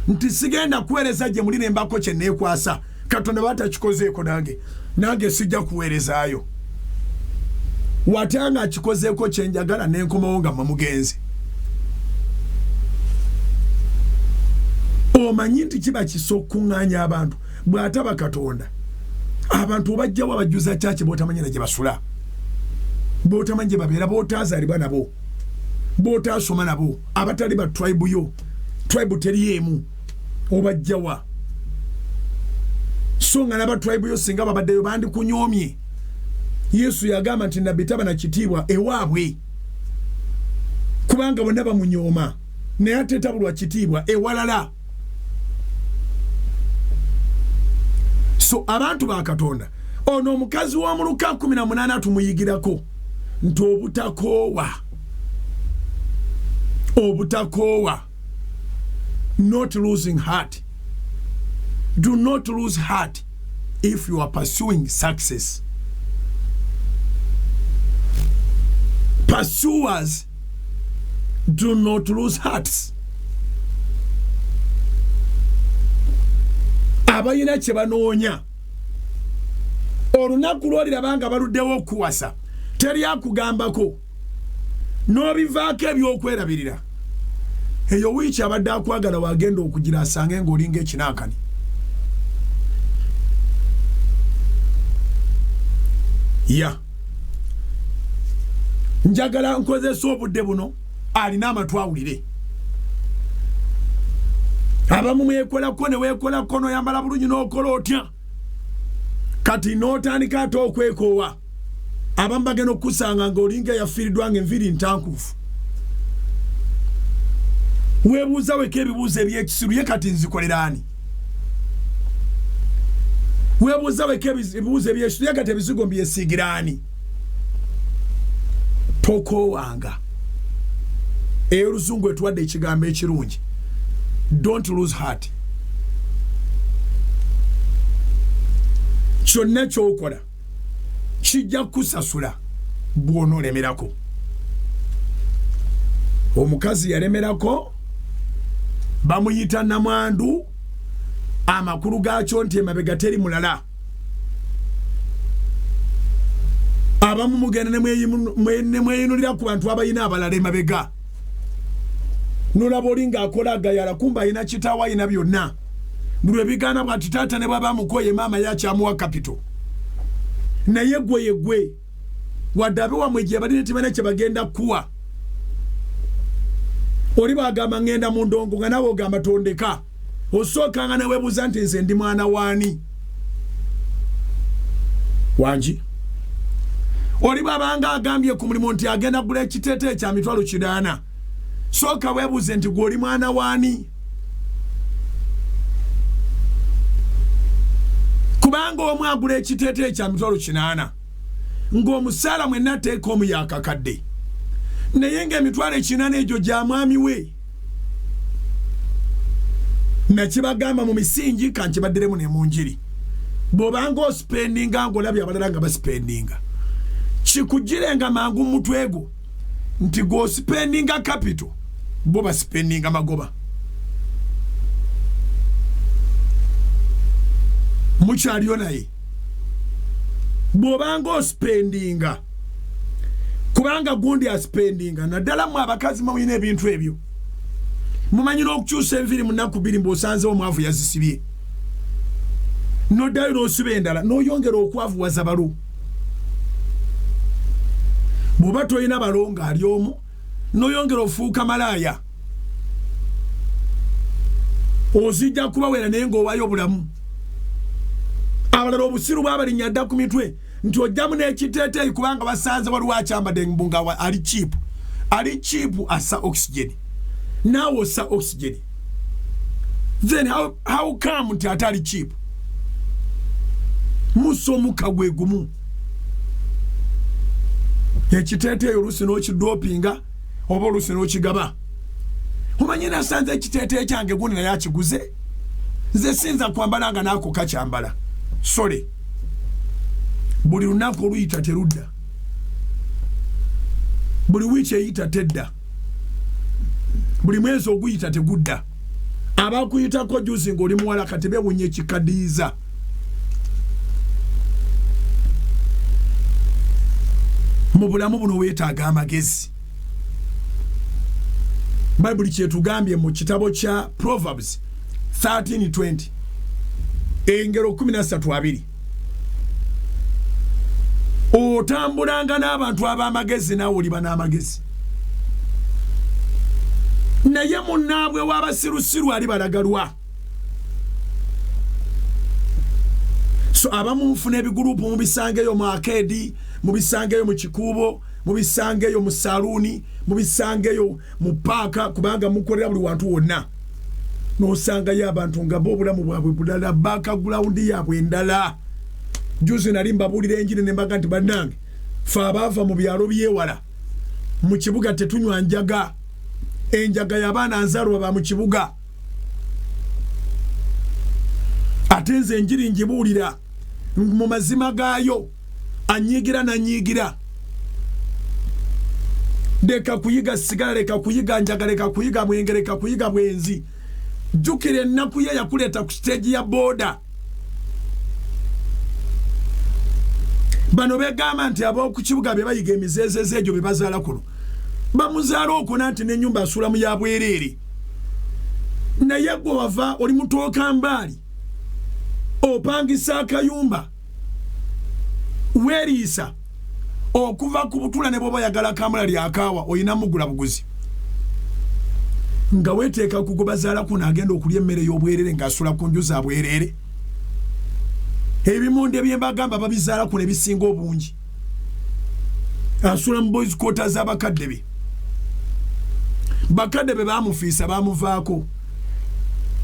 nti sigenda kuweereza gye muli ne mbako kye neekwasa Katonda batakikozeeko nange sijja kuweerezaayo watanga akikozeeko kye njagala n'enkomawo nga mugenzi. Omanyi nti kiba kisokkuŋŋaanya abantu bw'ataba Katonda abantu bajjawo abajjuza kyaki b'otamanyi na gye basula b'otamanyi gye babeera b'otaazaalibwa nabo b'otaasoma nabo abatali ba tribe yo tribe teriyemu obajjawa so nga naba tribe yo singa babaddeyo bandi kunyomye Yesu yagamba nti nabbi taba na kitiibwa ewaabwe kubanga bonna bamunyoma naye ate tabulwa kitiibwa ewalala. So abantu ba Katonda ono omukazi wa mu Luka 18 tumuyigirako nti obutakoowa not losing heart. Do not lose heart if you are pursuing success. Pursuers do not lose hearts. Abayina kye banoonya olunaku lw'olirabanga baluddewo okuwasa teri akugambako n'obivaako ebyokwerabirira eyo wiiki abadde akwagala wagenda okugira asange ng'olinga ekinaakani. Njagala nkozesa obudde buno alina amatu awulire. Abamu mwekolako ne weekolako n'oyambala bulungi n'okola otya kati n'otandika ate okwekoowa abamu bagenda okukusanga ng'olinga yafiiriddwa ng'enviiri ntankuufu. Weebuuza weka ebibuuzo eby'ekisiru ye kati nzikolera ani? Weebuuza weka ebibuuzo eby'ekisiru ye kati ebizigo mbyesiigira ani? Tokoowanga. Eyo Oluzungu etuwadde ekigambo ekirungi. Don't lose heart. Kyonna ky'okola kijja kusasula bw'onoolemerako. Omukazi yalemerako bamuyita namwandu amakulu gaakyo nti emabega teri mulala. Abamu mugenda ne mweyinulira ku bantu abayina abalala emabega. Nolaba olinga akola agayala kumba ayina kitaawe ayina byonna. Buli ebigaana bw'ati taata ne bw'aba amukoye maama yakyamuwa kapito. Naye gwe wadde abe wamwe gye balina tebana kye bagenda kuwa. Oli bagamba ngenda mu ndongo nga nawe ogamba tondeka. Osookanga ne weebuuza nti nze ndi mwana waani? Wangi. Oli babanga agambye ku mulimu nti agenda kugula ekiteeteeyi kya mitwalo 80. Sooka weebuuze nti gw'oli mwana waani? Kubanga omu agula ekiteeteeyi kya mitwalo 80 ng'omusaala mwenna ateeka omu yakakadde naye ng'emitwalo 80 egyo gya mwami we. Nakibagamba mu misingi kankibaddiremu ne mu njiri. Bw'obanga osipendinga ng'olabye abalala nga basipendinga kikugirenga mangu mutwe gwo nti gw'osipendinga kapito bo basipendinga magoba. Mukyaliyo naye bw'obanga osipendinga kubanga gundi aspendinga naddala mu abakazi muyina ebintu ebyo mumanyira okukyusa enviri mu nnaku 2 mb'osanze omwavu yazisibye noddayo n'osiba endala n'oyongera okwavuwaza balo. Bw'oba toyina balo ng'ali omu n'oyongera ofuuka malaaya ozijja kubawera naye ng'owaayo obulamu. Abalala obusiru bw'abalinnya dda ku mitwe nti ojjamu n'ekiteeteeyi kubanga basanze waliwo akyambadde mbunga ali cheap. Ali cheap assa oxygen. Naawe ossa oxygen. Then how come nti ate ali cheap? Musa omukka gwe gumu. Ekiteeteeyi oluusi n'okidopinga oba oluusi n'okigaba. Omanyi nasanze ekiteeteeyi kyange gundi naye akiguze. Nze sinza kwambala nga naako kakyambala. Sorry. Buli lunaku oluyita terudda. Buli wiiki eyita tedda. Buli mwezi oguyita tegudda. Abakuyitako juzi ng'oli muwala kati beewunya ekikadiiza. Mu bulamu buno weetaaga amagezi. Bayibuli kyetugambye mu kitabo kya Proverbs 13:20 engero 13:2 otambulanga n'abantu ab'amagezi naawe oliba n'amagezi. naye munnaabwe w'abasirusiru ali balagalwa. So abamu mufuna ebigurupu mubisangeyo mu arcade, mubisangeyo mu kikuubo, mubisangeyo mu saluni, mubisangeyo mu paaka kubanga mukolera buli wantu wonna. N'osangayo abantu nga bo obulamu bwabwe bulala, background yaabwe endala. Juzi nali mbabuulira enjiri ne mbaga nti bannange fe abaava mu byalo byewala mu kibuga tetunywa njaga. Enjaga y'abaana nzaalwa ba mu kibuga. Ate nze enjiri ngibuulira mu mazima gaayo, anyigira na nyigira. Leka kuyiga sigala, leka kuyiga njaga, leka kuyiga mwenge, leka kuyiga bwenzi. Jukira ennaku ye yakuleeta ku stage ya boda. Bano begamba nti ab'oku kibuga be bayiga emizeezeze egyo be bazaala kuno bamuzaala okuna nti n'ennyumba asuula mu ya bwereere. Naye gwe wava oli mutooka mbaali opangisa akayumba weeriisa okuva ku butula ne bw'oba oyagala kamula lyakaawa oyina mugula buguzi nga weeteeka ku gwe bazaala kuno agenda okulya emmere y'obwereere ng'asuula ku nju za bwereere. Ebimonde byembagamba babizaala kuno ebisinga obungi asuula mu boys quarters abakadde be. Bakadde be baamufiisa baamuvaako.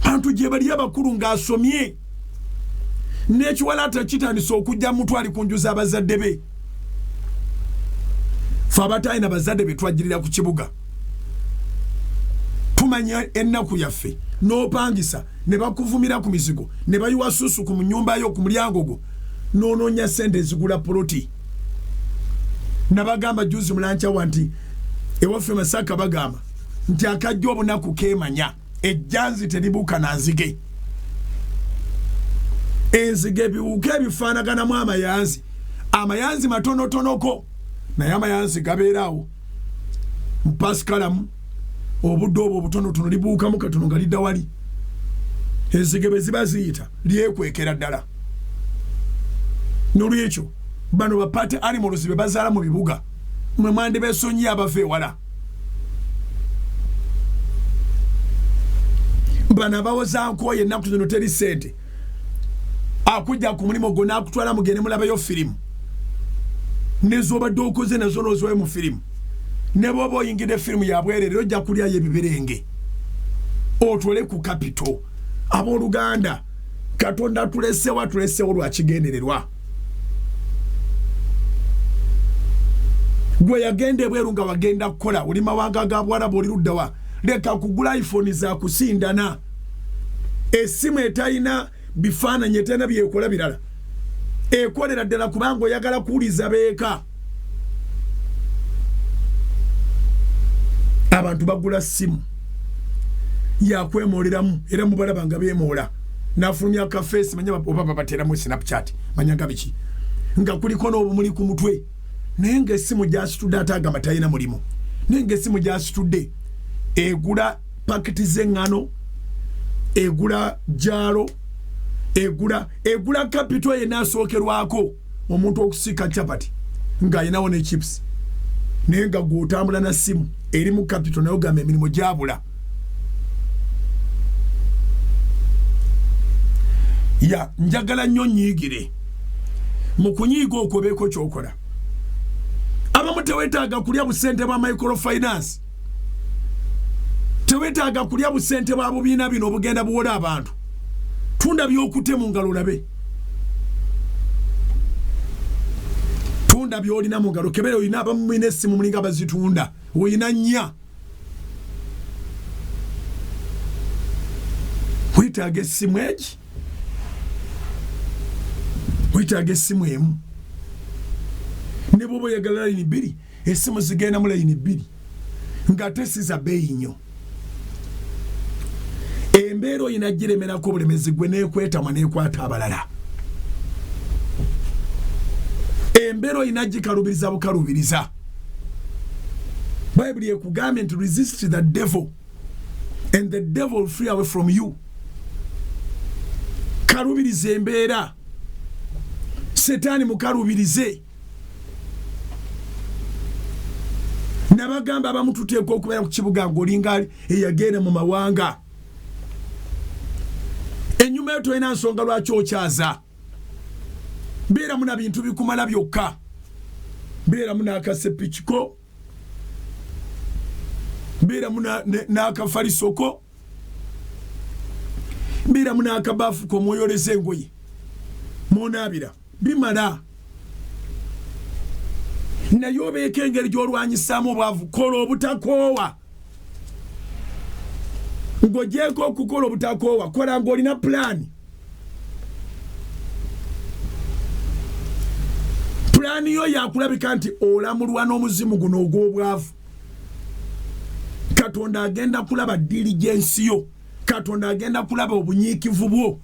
Bantu gye bali abakulu ng'asomye n'ekiwalaata kitandisa okujja mutwali ku nju z'abazadde be. Fe abataalina bazadde be twajjirira ku kibuga tumanya ennaku yaffe n'opangisa ne bakuvumira ku mizigo ne bayiwa susu ku nyumba yo ku mulyango gwo n'onoonya ssente ezigula poloti. Nabagamba juzi mulancawa nti ewaffe Masaka bagamba nti akajja obunaku keemanya ejjanzi teribuuka na nzige. Enzige ebiwuka ebifaanaganamu amayanzi. Amayanzi matonotonoko naye amayanzi gabeerawo mu pasikalamu obudde obwo obutonotono libuukamu katono nga lidda wali. Enzige bwe ziba ziyita lyekwekera ddala. N'olwekyo bano bapate animals be bazaala mu bibuga mwe mwandi beesonyi abava ewala. Bano abawoza nkooye ennaku zino teri ssente akujja ku mulimu gwo n'akutwala mugende mulabayo firimu n'ez'obadde okoze nazo n'oziwayo mu firimu. Ne bw'oba oyingidde firimu ya bwereere ojja kulyayo ebiberenge otwole ku kapito. Abooluganda Katonda tulesewo lwa kigendererwa. Gwe yagenda ebweru nga wagenda kukola oli mawanga ga Bwarabu oli luddawa leka kugula iPhone za kusindana. Essimu etalina bifaananyi etena byekola birala ekolera ddala kubanga oyagala kuwuliza beeka. Abantu bagula simu yakwemoleramu era mubalaba nga beemoola n'afulumya akafeesi manya oba babateramu Snapchat manya nga biki nga kuliko n'obumuli ku mutwe naye ng'essimu gy'asitudde ate agamba talina mulimu. Naye ng'essimu gy'asitudde egula paketi z'eŋŋano, egula jaalo, egula kapito yenna asookerwako omuntu okusiika capati ng'ayinawo ne chips. Naye nga gw'otambula na simu eri mu kapito naye ogamba emirimu gyabula. Ya njagala nnyo nyiigire mu kunyiiga okwo beeko ky'okola. Abamu teweetaaga kulya busente bwa microfinance, teweetaaga kulya busente bwa bubiina bino obugenda buwola abantu. Tunda by'okutte mu ngalo olabe. Tunda by'olina mu ngalo kebere olina abamu mulina essimu mulinga bazitunda olina nnya. Weetaaga essimu egi, weetaaga essimu emu. Ne bw'oba oyagala layini bbiri essimu zigenda mu layini bbiri ng'ate si za bbeeyi nnyo. Embeera oyina giremerako obulemezi gwe n'ekwetamwa n'ekwata abalala. Embeera oyina gikalubiriza bukalubiriza. Bayibuli ekugambye nti resist the devil and the devil will flee away from you. Kalubiriza embeera, Setaani mukalubirize. nabagamba abamututeeka okubeera ku kibuga ng'olinga eyagenda mu mawanga. Ennyuma yo tolina nsonga lwaki okyaza. Beeramu na bintu bikumala byokka. Beeramu n'akasepikiko. Beeramu n'akafarisoko. Beeramu n'akabaafu komwoyoleza engoye. Mw'onaabira. Bimala. Naye obeeko engeri gy'olwanyisaamu obwavu. Kola obutakoowa. Ng'ogyeko okukola obutakoowa. Kola ng'olina pulaani. Pulaani yo yakulabika nti olamulwa n'omuzimu guno ogw'obwavu. Katonda agenda kulaba diligensi yo. Katonda agenda kulaba obunyiikivu bwo.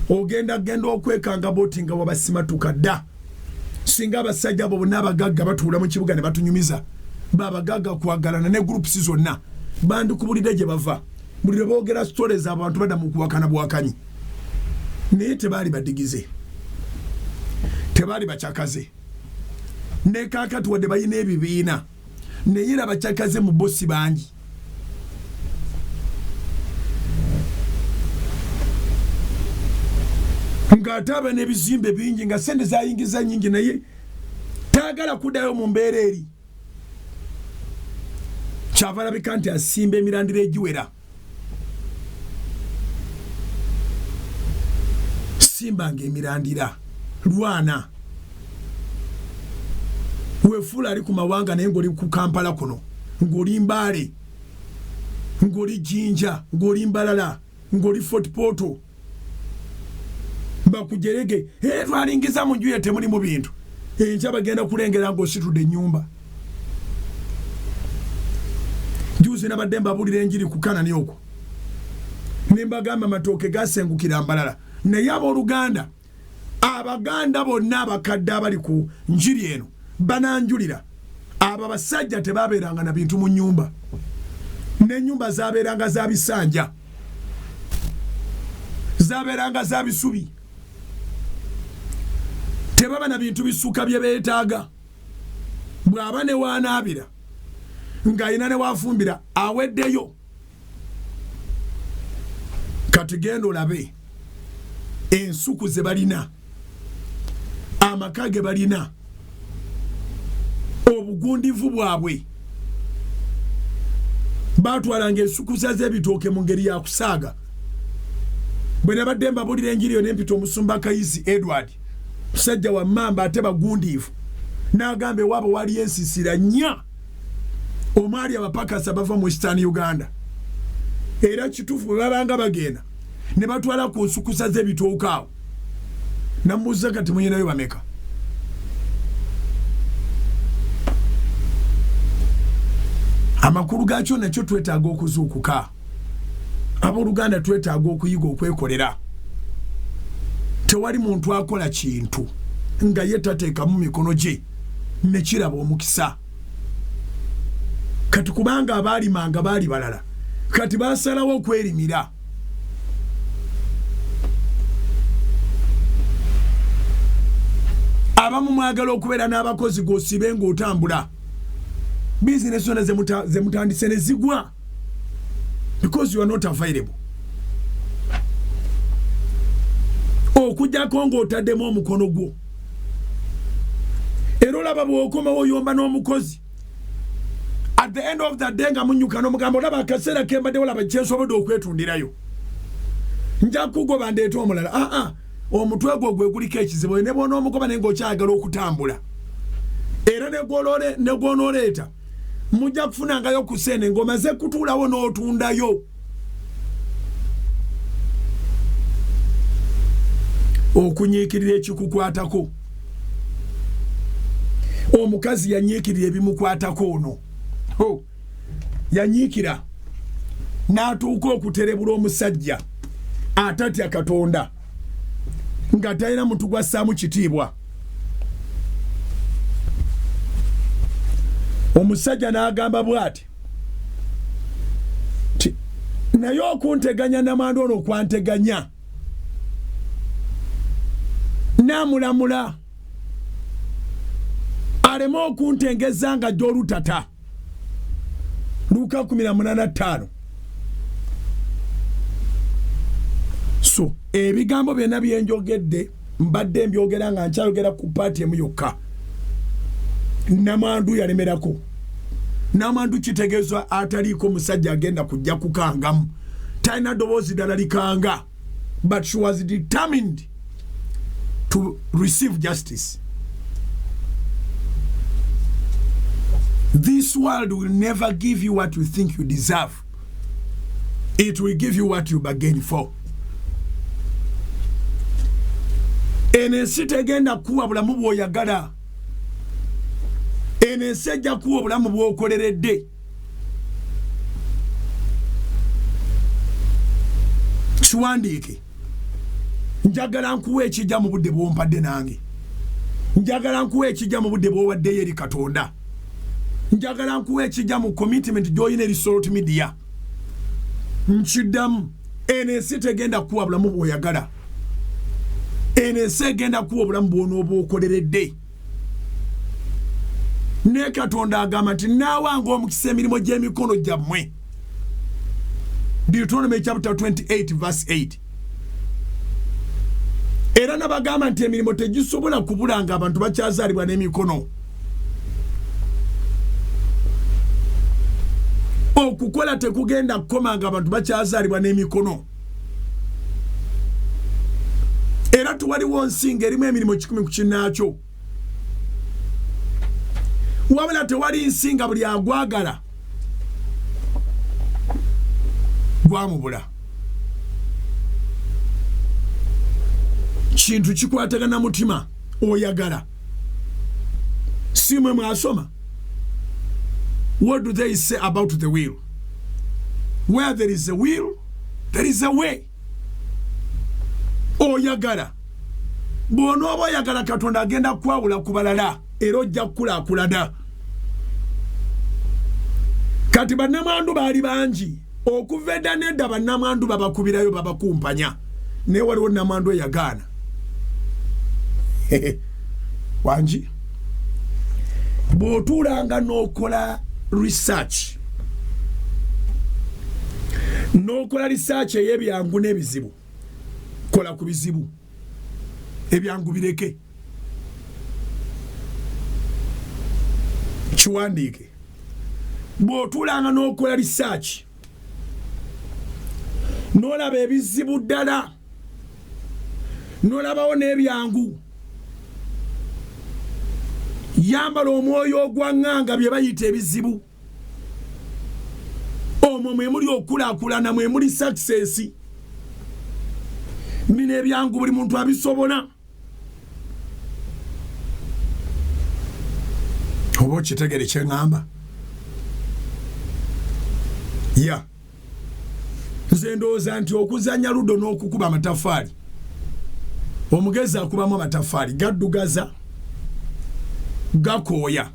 Ogenda okwekanga boti nga wabasimatuka dda. Singa abasajja abo bonna abagagga batuula mu kibuga ne batunyumiza. Babagagga kwagalana ne groups zonna. Bandikubulidde gye bava. Buli lwe boogera stories abantu badda mu kuwakana bwakanyi. Naye tebaali badigize. Tebaali bakyakaze. Ne kaakati wadde balina ebibiina. Naye era bakyakaze mu bossi bangi. Ng'ate aba n'ebizimbe bingi nga sente zayingiza nyingi naye taagala kuddayo mu mbeera eri. Kyava alabika nti asimba emirandira egiwera. Simbanga emirandira. Lwana. Wefuula ali ku mawanga naye ng'oli ku Kampala kuno. Ng'oli Mbale. Ng'oli Jinja. Ng'oli Mbalala. Ng'oli Fort Portal. Bakujerege. Twalingiza mu nju ye temuli mu bintu. Enkya bagenda kulengera ng'ositudde ennyumba. Juzi nabadde mbabulira enjiri ku Kanani okwo. Ne mbagamba amatooke gasengukira Mbalala. Naye abooluganda, Abaganda bonna abakadde abali ku njiri eno bananjulira. Abo abasajja tebaabeeranga na bintu mu nnyumba. N'ennyumba zaabeeranga za bisanja. Zaabeeranga za bisubi. Tebaba na bintu bisuka bye beetaaga. Bw'aba ne waanaabira ng'ayina ne waafumbira aweddeyo. Kati genda olabe ensuku ze balina, amaka ge balina, obugundivu bwabwe. Baatwalanga ensukusa z'ebitooke mu ngeri ya kusaaga. Bwe nabadde mbabulira enjiri yo n'empita omusumba Kayizi Edward, musajja wa Mamba ate bagundiivu, n'agamba ewaabwe wali ensisira nnya omwali abapakasa bava mu Eastern Uganda. Era kituufu bwe babanga bagenda ne batwala ku nsukusa z'ebitooke awo. Namubuuza kati muyinayo bameka? Amakulu gaakyo nakyo twetaaga okuzuukuka. Abooluganda twetaaga okuyiga okwekolera. Tewali muntu akola kintu nga ye tateekamu mikono gye ne kiraba omukisa. Kati kubanga abaalimanga baali balala, kati baasalawo okwerimira. Abamu mwagala okubeera n'abakozi g'osibe ng'otambula. Bizinesi zonna ze mutandise ne zigwa because you are not available. Okujjako ng'otaddemu omukono gwo. Era olaba bw'okomawo oyomba n'omukozi. At the end of the day nga munnyuka n'omugamba olaba akaseera ke mbadde olaba kye nsobodde okwetundirayo. Nja kugoba ndeeta omulala. Omutwe gwo gwe guliko ekizibu ne bw'ona omugoba naye ng'okyagala okutambula. Era ne gw'onooleeta mujja kufunangayo ku ssente ng'omaze kutuulawo n'otundayo. Okunyiikirira ekikukwatako. Omukazi yanyiikirira ebimukwatako ono. Yanyiikira n'atuuka okuterebula omusajja atatya Katonda nga talina muntu gwassaamu kitiibwa. Omusajja n'agamba bw'ati, naye okunteganya namanda ono okwanteganya aleme okuntengeza nga gy'olutata. Luka 18:5. So ebigambo byonna byenjogedde mbadde mbyogera nga nkyayogera ku paati emu yokka. Namwandu yalemerako. Namwandu kitegeezwa ataliiko musajja agenda kujja kukangamu. Talina ddoboozi ddala likanga. But she was determined to receive justice. This world will never give you what you think you deserve. It will give you what you bargain for. Enensi tegenda kuwa bulamu bw'oyagala. Enensi ejja kuwa obulamu bw'okoleredde. Kiwandiike. Njagala nkuwa ekijja mu budde bw'ompadde nange. Njagala nkuwa ekijja mu budde bw'owaddeyo eri Katonda. Njagala nkuwa ekijja mu commitment gy'olina eri Salt Media. Nkiddamu enensi tegenda kuwa bulamu bw'oyagala. Enensi egenda kuwa obulamu bw'onooba okoleredde. Ne Katonda agamba nti naawanga omukisa emirimu gy'emikono gyammwe. Deuteronomy chapter 28 verse 8. Era nabagamba nti emirimu tegisobola kubulanga abantu bakyazaalibwa n'emikono. Okukola tekugenda kukomanga abantu bakyazaalibwa n'emikono. Era tuwaliwo nsinga erimu emirimu 10 ku kinnaakyo. Wabula tewali nsinga buli agwagala gwamubula. Kintu kikwatagana mutima oyagala. Simwe mwasoma. What do they say about the will? Where there is a will, there is a way. Oyagala. Bw'onooba oyagala Katonda agenda kwawula ku balala era ojja kukulaakulana. Kati bannamwandu baali bangi. Okuva edda nedda bannamwandu babakubirayo babakumpanya. Naye waliwo nnamwandu eyagaana. Wangi. Bw'otuulanga n'okola research. N'okola research ey'ebyangu n'ebizibu. Kola ku bizibu. Ebyangu bireke. Kiwandiike. Bw'otuulanga n'okola research. N'olaba ebizibu ddala. N'olabawo n'ebyangu. Yambala omwoyo ogwaŋŋanga bye bayita ebizibu. Omwo mwe muli okulaakulana, mwe muli success. Bino ebyangu buli muntu abisobola. Oba okitegere kye ŋŋamba? Ya. Nze ndowooza nti okuzannya ludo n'okukuba amataffaali. Omugezi akubamu amataffaali gaddugaza. Gakooya.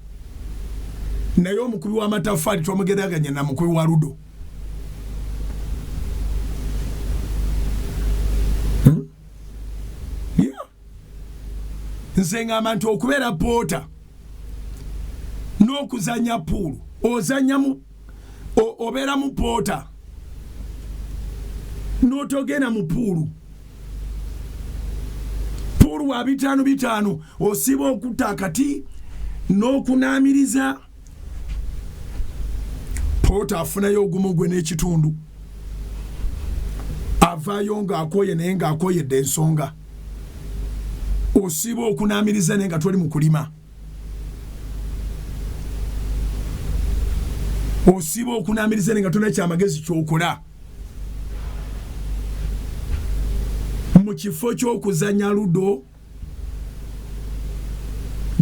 Naye omukubi w'amataffaali tomugeraganya na mukubi wa ludo. Nze ngamba nti okubeera poota n'okuzanya puulu ozanya obeera mu poota n'otogenda mu puulu. Puulu wa 5 osiba okutta akati n'okunaamiriza. Poota afunayo ogumu gwe n'ekitundu. Avaayo ng'akooye naye ng'akooyedde ensonga. Osiba okunaamiriza naye nga toli mu kulima. Osiba okunaamiriza naye nga tolina kyamagezi ky'okola. Mu kifo ky'okuzanya ludo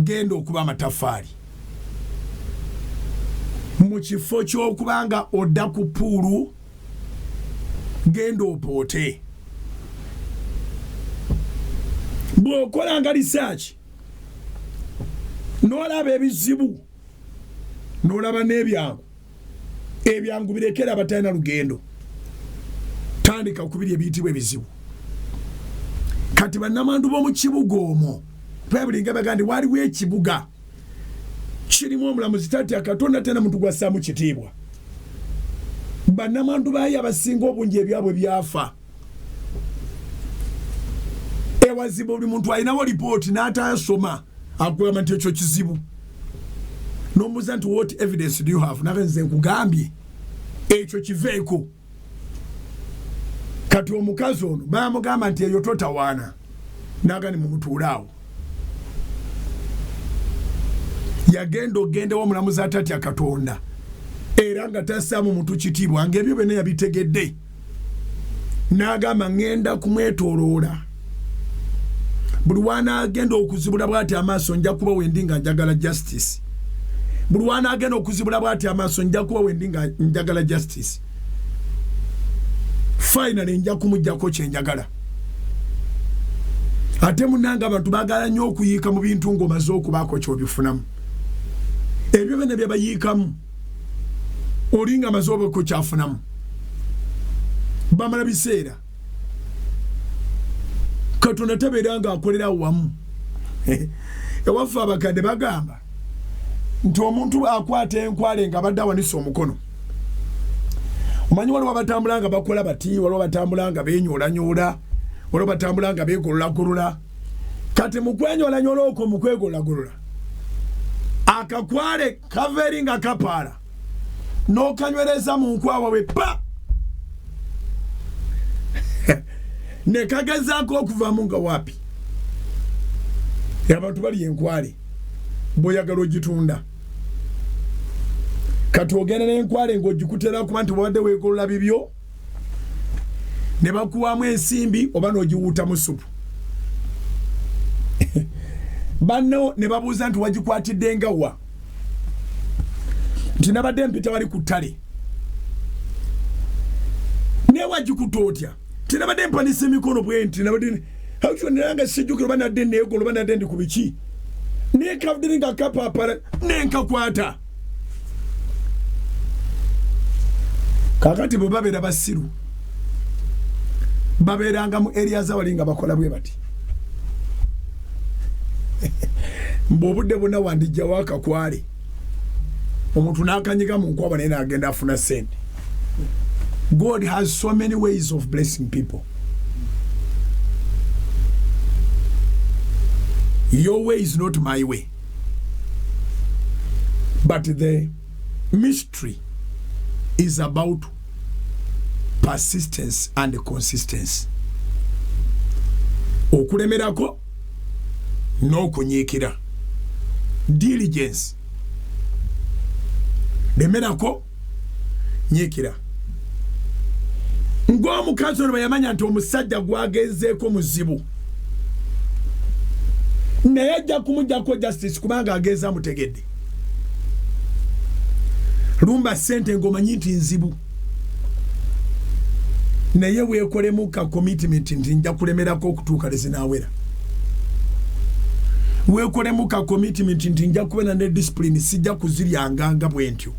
genda okuba amataffaali. Mu kifo ky'okubanga odda ku puulu genda opoote. Bw'okolanga research n'olaba ebizibu n'olaba n'ebyangu. Ebyangu birekera abatalina lugendo. Tandika okubiri ebiyitibwa ebizibu. Kati bannamwandu b'omu kibuga omwo. Baibuli nga bagamba nti waliwo ekibuga kirimu omulamuzi tatya Katonda tena muntu gwasaamu kitiibwa. Bannamandu bayi abasinga obungi ebyabwe byafa. Ewazibu buli muntu alinawo lipooti n'atasoma agamba nti ekyo kizibu. N'omubuuza nti what evidence do you have? Naga nze nkugambye ekyo kiveeko. Kati omukazi ono bamugamba nti eyo totawaana. Naga ni mumutuulaawo. Yagenda ogende w'omulamuzi atatya Katonda. Era nga tassaamu muntu kitiibwa ng'ebyo byonna yabitegedde. N'agamba ngenda kumwetooloola. Buli wanaagenda okuzibula bw'ati amaaso nja kuba wendi nga njagala justice. Buli wanaagenda okuzibula bw'ati amaaso nja kuba wendi nga njagala justice. Finally nja kumuggyako kye njagala. Ate munnanga abantu baagala nnyo okuyiika mu bintu ng'omaze okubaako ky'obifunamu. Ebyo byonna bye bayiikamu olinga amaze obaako kyafunamu. Bamala biseera. Katonda tabeera nga akolera wamu. Ewaffe abakadde bagamba nti omuntu akwata enkwale nga badde awanise omukono. Omanyi waliwo batambula nga bakola bati, waliwo batambula nga beenyoolanyoola, waliwo batambula nga beegololagolola. Kati mu kwenyoolanyoola okwo mu kwegolagolola akakwale kaveri nga kapaala n'okanywereza mu nkwawa we pa ne kagezaako okuvaamu nga waapi. Abantu bali enkwale bw'oyagala ogitunda. Kati ogenda n'enkwale ng'ogikutera kuba nti bwabadde weegolola bibyo ne bakuwamu ensimbi oba n'ogiwuuta mu supu. Banno ne babuuza nti wagikwatidde nga wa? Nti nabadde mpita wali ku ttale. Ne wagikuta otya? Nti nabadde mpanisa emikono bwe nti nabadde hawukiwa neranga sijjukira oba nadde neegolo oba nadde ndi ku biki. Nekavudde nga kapaapala nenkakwata. Kakati bwe babeera basiru babeeranga mu area zawali nga bakola bwe bati. Mbobudde bonna wandijja wakakwale omuntu n'akanyiga mu nkwaba naye n'agenda afuna sente. God has so many ways of blessing people. Your way is not my way. But the mystery is about persistence and consistency. Okulemerako n'okunyiikira. Diligence. Lemerako nyiikira. Ng'omukazi ono yamanya nti omusajja gwagenzeeko muzibu. Naye ajja kumuggyako justice kubanga agenza amutegedde. Lumba ssente ng'omanyi nti nzibu. Naye weekolemu ka commitment nti nja kulemerako okutuuka lezinawera. Weekolemu ka commitment nti nja kubeera ne discipline sijja kuziryanganga bwentyo.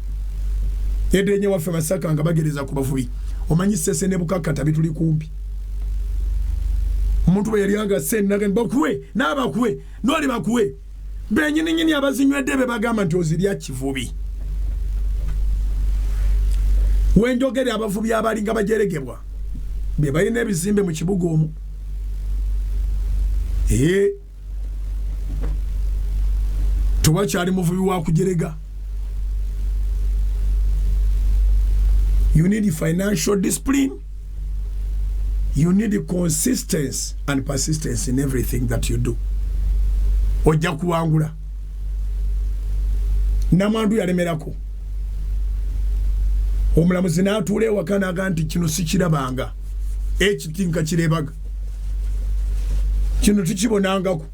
Yedenye waffe Masaka nga bagereza ku bavubi. Omanyi sese ne bukakata bituli kumpi. Omuntu bwe yali anga sente nagamba bakuwe n'abakuwe n'oli bakuwe. Bennyini abazinywedde be bagamba nti ozirya kivubi. Wenjogere abavubi abalinga bajeregebwa be balina ebizimbe mu kibuga omwo. Tuwakyali muvubi wa kujerega. You need financial discipline. You need consistency and persistence in everything that you do. Ojja kuwangula. Namandu yalemerako. Omulamuzi n'atuula ewaka n'agamba nti kino sikirabanga. Ekiti nka kirebaga. Kino tukibonangako.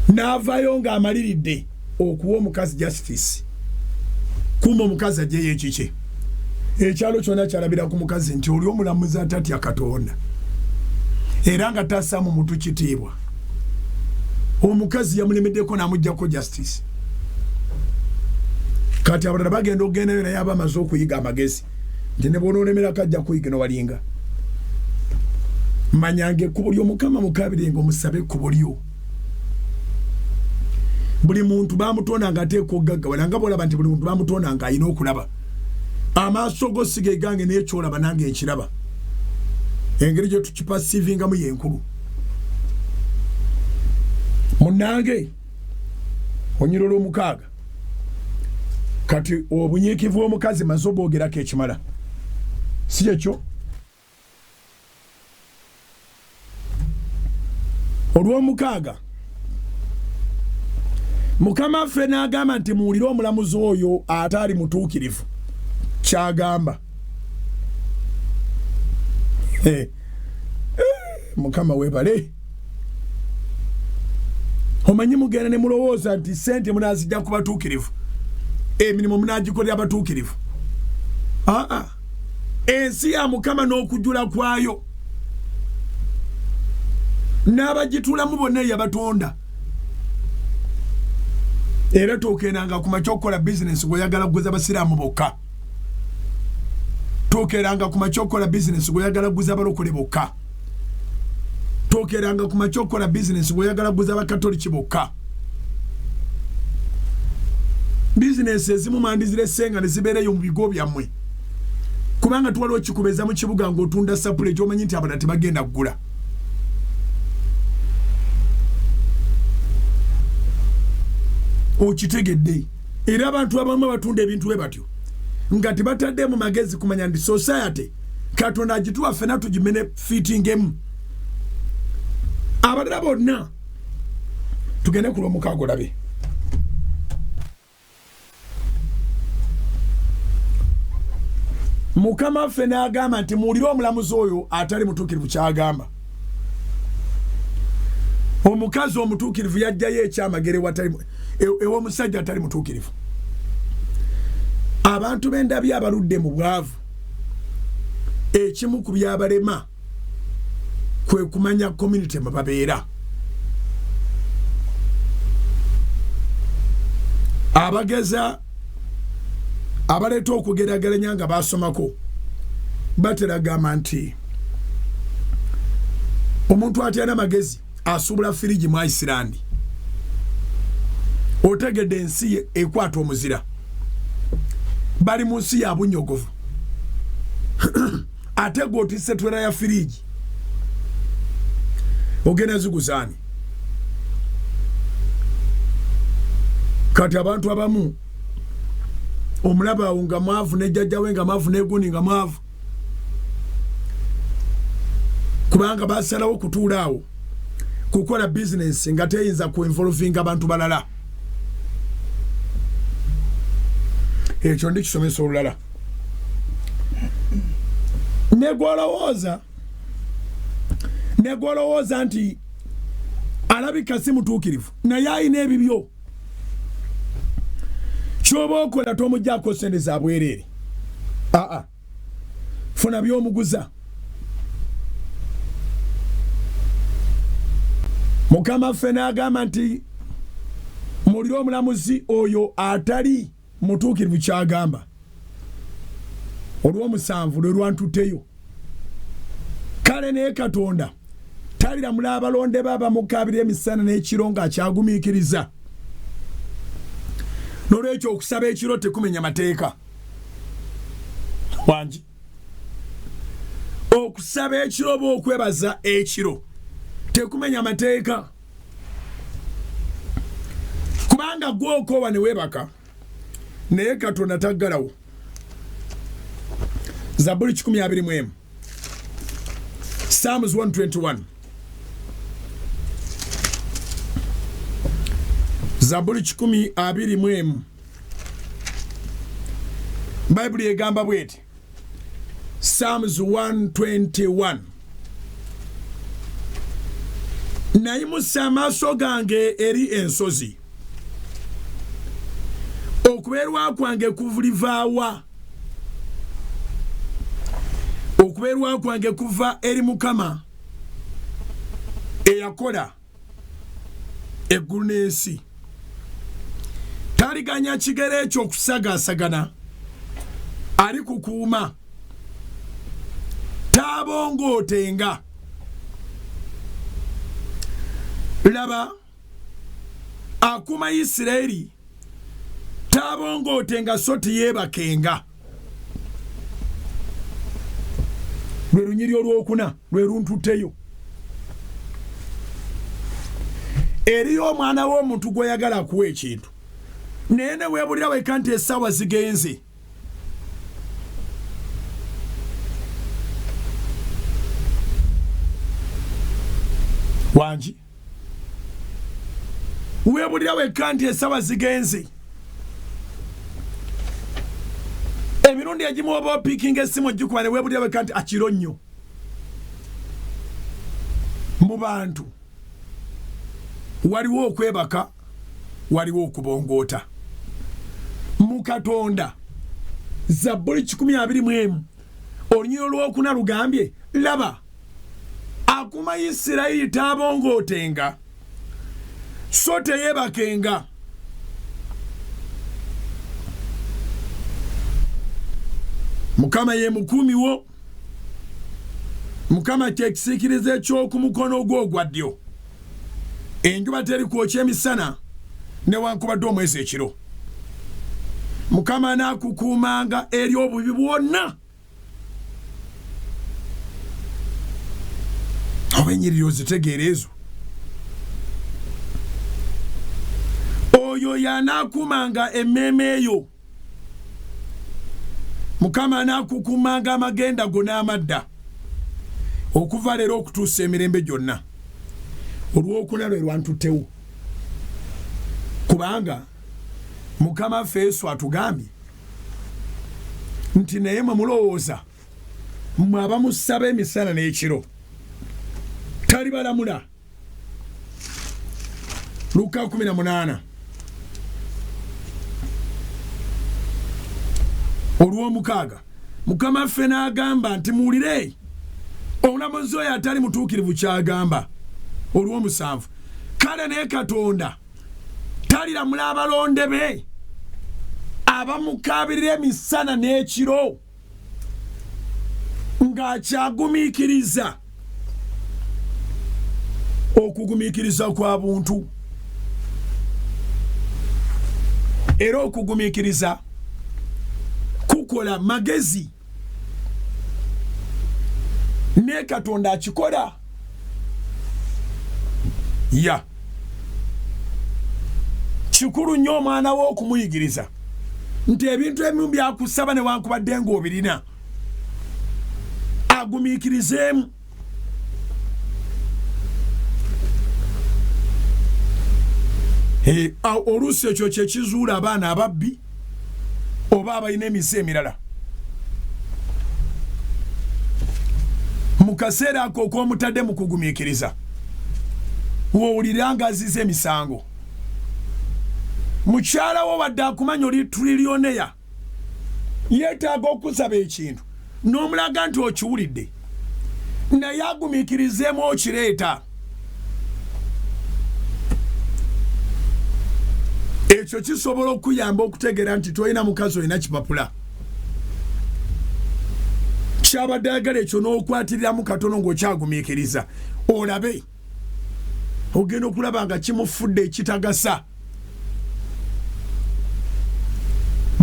N'avaayo ng'amaliridde okuwa omukazi justice. Kumba omukazi ajjeyo ekike. Ekyalo kyonna kyalabira ku mukazi nti oli omulamuzi atatya Katonda. Era nga tassaamu muntu kitiibwa. Omukazi yamulemeddeko n'amuggyako justice. Kati abalala bagenda okugendayo naye aba amaze okuyiga amagezi. Nti ne bw'onoolemerako ajja kuyiga n'owalinga. Manyanga ekkubo ly'Omukama mukabirenga omusabe ekkubo lyo. buli muntu bamutonda nga ateeko gaggawala nga bolaba nti buli muntu bamutonda nga alina okulaba amaaso go siga egange n'ekyolaba nange nkiraba engeri gye tukipasivingamu yenkulu munnange onyiro lw'omukaaga kati obunyiikivu omukazi maze obwogerako ekimala si kyekyo olw'omukaaga mukama ffe n'agamba nti muwulire omulamuzi oyo ataali mutuukirivu kyagamba mukama webale omanyi mugenda ne mulowooza nti sente munazijja ku batuukirivu emirimu munagikolera abatuukirivu ensi ya mukama n'okujjula kwayo n'abagituulamu bonna yabatonda era tokeranga ku makya okukola bizinesi ng'oyagala kuguza basiraamu bokka tokeranga ku makya okukola bizinesi ng'oyagala kuguza abalokole bokka tokeranga ku makya okukola bizinesi ng'oyagala kuguza abakatoliki bokka bizinesi ezimu mandiziresenga ne zibeereyo mu bigo byammwe kubanga tuwaliwo kikubeza mu kibuga ng'otunda sapule ekyomanyi nti abala tebagenda kugula okitegedde era abantu abamu batunda ebintu bwe batyo nga tebatadde mu magezi kumanya nti society katonda agituwa ffena tugimene fitingemu abalala bonna tugende ku lw'omukaaga olabe mukama ffe n'agamba nti muwulire omulamuzi oyo atali mutuukirivu kyagamba omukazi omutuukirivu yajjayo ekyamagere ew'omusajja atali mutuukirivu abantu b'endabi abaludde mu bwavu ekimu ku byabalema kwe kumanya community mwe babeera abageza abaleeta okugerageranya nga basomako bateragamba nti omuntu atyana amagezi asuubula firigi mu Iceland otegedde ensi ekwata omuzira bali mu nsi ya bunyogovu ate gw'otisse twera ya firigi ogenda ziguzaani kati abantu abamu omulaba awo nga mwavu nejjajjawe nga mwavu negundi nga mwavu kubanga basalawo kutuula awo kukola bizinesi nga teyinza kuinvolvinga abantu balala ekyo ndikisomesa olulala negwolowooza nti alabika si mutuukirivu naye ayina ebibyo kyoba okola tomugjaako sente za bwereere funa byomuguza mukama ffe n'agamba nti muwulire omulamuzi oyo atali mutuukirivu kyagamba olw'omusanvu lwe lwantutteyo kale naye katonda taliramula abalonde be abamukabira emisana n'ekiro ng'akyagumiikiriza n'olwekyo okusaba ekiro tekumenya mateeka wangi okusaba ekiro oba okwebaza ekiro tekumenya mateeka kubanga gw'okoowa ne weebaka naye katonda taggalawo Zaburi 121 Psalms 121 Zaburi 121 Bible egamba bweti Psalms 121 nayimusa amaaso gange eri ensozi okubeerwa kwange kuvulivaawa okubeerwa kwange kuva eri mukama eyakola eggulu n'ensi taliganya kigere ekyo okusagaasagana ali kukuuma taabongootenga laba akuma Isiraeli tabongotenga so teyebakenga. Lwe lunyiri olwokuna lwe luntuteyo. Eriyo omwana w'omuntu gw'oyagala akuwa ekintu naye ne weebulira wekka nti essaawa zigenze. Wangi weebulira wekka nti essaawa zigenze. Emirundi egimu oba opiikinga essimu ogikuba ne weebulira wekka nti akiro nnyo. Mu bantu waliwo okwebaka, waliwo okubongoota. Mu Katonda Zabbuli 121 olunyiri olwokuna lugambye, laba akuma Isiraeli tabongootenga so teyebakenga. Mukama ye mukuumi wo, Mukama kyekisiikirize eky'okumukono gwo ogwa ddyo. Enjuba teri kwokya emisana newankubadde omwezi ekiro. Mukama anaakukuumanga eri obubi bwonna. Oba ennyiriri ozitegeera ezo. Oyo y'anaakuumanga emmeeme eyo. Mukama anaakukuumanga amagenda go n'amadda okuva leero okutuusa emirembe gyonna. Olwokuna lwe lwantuttewo kubanga Mukama ffe Yesu atugambye nti naye mwe mulowooza mmwe abamusaba emisana n'ekiro talibalamula. Luka 18 olw'omukaaga Mukama ffe n'agamba nti muwulire omulamuzi oyo atali mutuukirivu ky'agamba. Olw'omusanvu kale naye Katonda taliramula abalonde be abamukaabirira emisana n'ekiro ng'akyagumiikiriza. Okugumiikiriza kwa buntu era okugumiikiriza kukola magezi ne Katonda akikola. Ya kikulu nnyo omwana wo okumuyigiriza nti ebintu ebimu byakusaba newankubadde ng'obirina agumiikirizeemu. Oluusi ekyo kyekizuula abaana ababbi oba abalina emisa emirala. Mu kaseera ako okw'omutadde mu kugumiikiriza wowulira ng'azize emisango. Mukyala wo wadde akumanya oli trilioneya yeetaaga okusaba ekintu n'omulaga nti okiwulidde naye agumiikirizeemu okireeta. Ekyo kisobola okuyamba okutegeera nti tolina mukazi olina kipapula. Kyabadde ayagala ekyo n'okwatiriramu katono ng'okyagumiikiriza olabe ogenda okulaba nga kimufudde ekitagasa.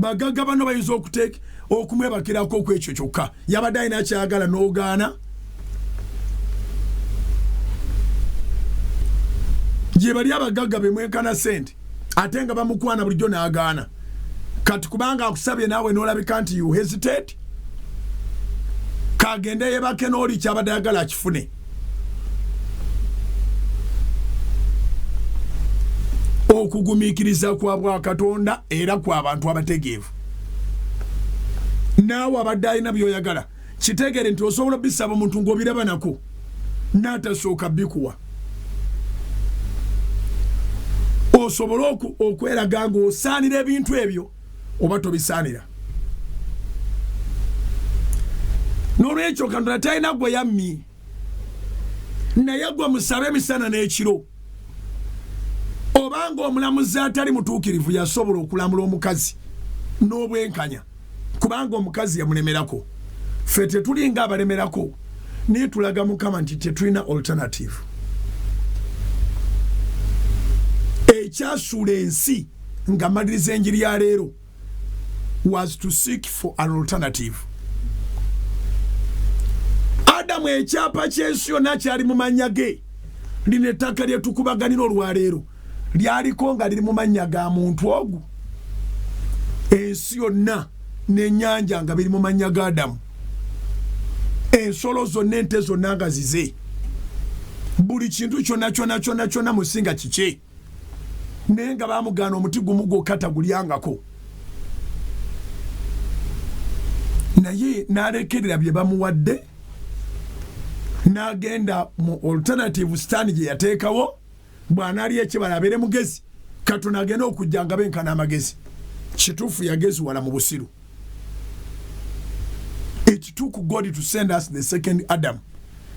Bagagga bano bayinza okumwebakirako kwekyo kyokka yabadde alina kyayagala n'ogaana. Gye bali abagagga bemwenkana sente ate nga bamukwana bulijjo n'agaana. Kati kubanga akusabye naawe n'olabika nti you hesitate, kagende yebake n'oli kyabadde ayagala akifune. Okugumiikiriza kwa bwa Katonda era kwa abantu abategeevu. Naawe abadde alina by'oyagala kitegeere nti osobola bisaba omuntu ng'obiraba nako n'atasooka bikuwa. Osobola okweraga ng'osaanira ebintu ebyo oba tobisaanira. N'olwekyo Katonda talina gwe yammi naye gwe musabe emisana n'ekiro. Obanga omulamuzi atali mutuukirivu yasobola okulamula omukazi n'obwenkanya kubanga omukazi yamulemerako. Ffe tetulinga abalemerako naye tulaga Mukama nti tetulina alternative. ekyasuula ensi nga maliriza enjiri ya leero was to seek for an alternative. Adamu ekyapa ky'ensi yonna kyali mu mannya ge. Lino ettaka lye tukubaganira olwaleero lyaliko nga liri mu mannya ga muntu ogwo. Ensi yonna n'ennyanja nga biri mu mannya ga Adamu. Ensolo zonna, ente zonna nga zize. Buli kintu kyonna musinga kike. Naye nga baamugaana omuti gumu gwokka tagulyangako. Naye n'alekerera bye bamuwadde n'agenda mu alternative stand gye yateekawo bw'anaali ekibala abeere mugezi. Katonda agenda okujja nga benkana amagezi. Kituufu yageziwala mu busiru. It took God to send us the second Adam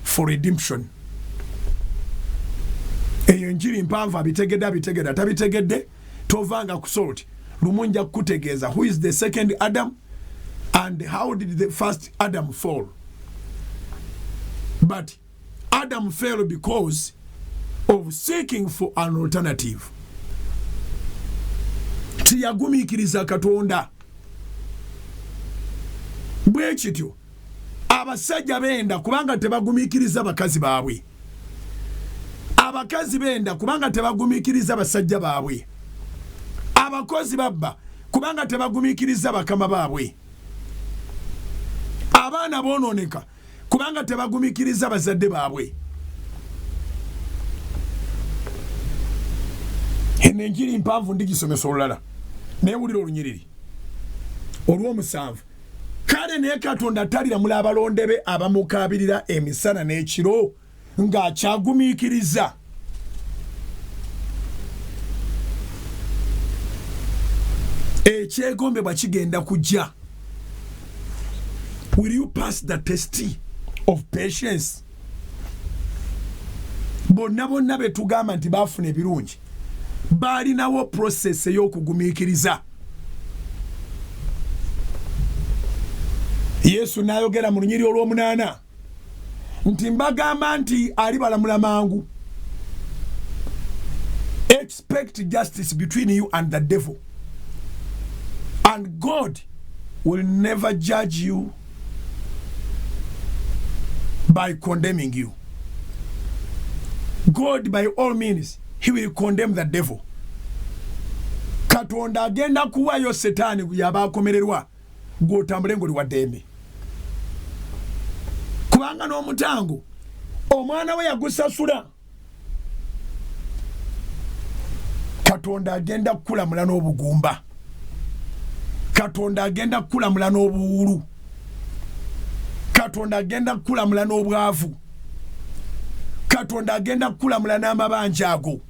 for redemption. Eyo njiri mpanvu abitegedde tabitegedde tovanga kusoti lumunja kutegeeza who is the second Adam and how did the first Adam fall. But Adam fell because of seeking for an alternative. Tiyagumiikiriza Katonda. Bwe kityo abasajja benda kubanga tebagumiikiriza bakazi baabwe. Abakazi benda kubanga tebagumiikiriza basajja baabwe. Abakozi babba kubanga tebagumiikiriza bakama baabwe. Abaana boononeka kubanga tebagumiikiriza bazadde baabwe. Eno enjiri mpanvu ndigisomesa olulala naye wulira olunyiriri olw'omusanvu. Kale naye Katonda taliramula abalonde be abamukaabirira emisana n'ekiro ng'akyagumiikiriza. Ekyegombebwa kigenda kujja. Will you pass the test of patience? Bonna betugamba nti baafuna ebirungi baalinawo process ey'okugumiikiriza. Yesu n'ayogera mu lunyiri olw'omunaana nti mbagamba nti alibalamula mangu. Expect justice between you and the devil, and God will never judge you by condemning you. God, by all means, he will condemn the devil. Katonda agenda kuwayo Setaani yabakomererwa gw'otambule ng'oli wa ddembe. Kubanga n'omutango omwana we yagusasula. Katonda agenda kukulamula n'obugumba. Katonda agenda kukulamula n'obuwulu. Katonda agenda kukulamula n'obwavu. Katonda agenda kukulamula n'amabanja ago.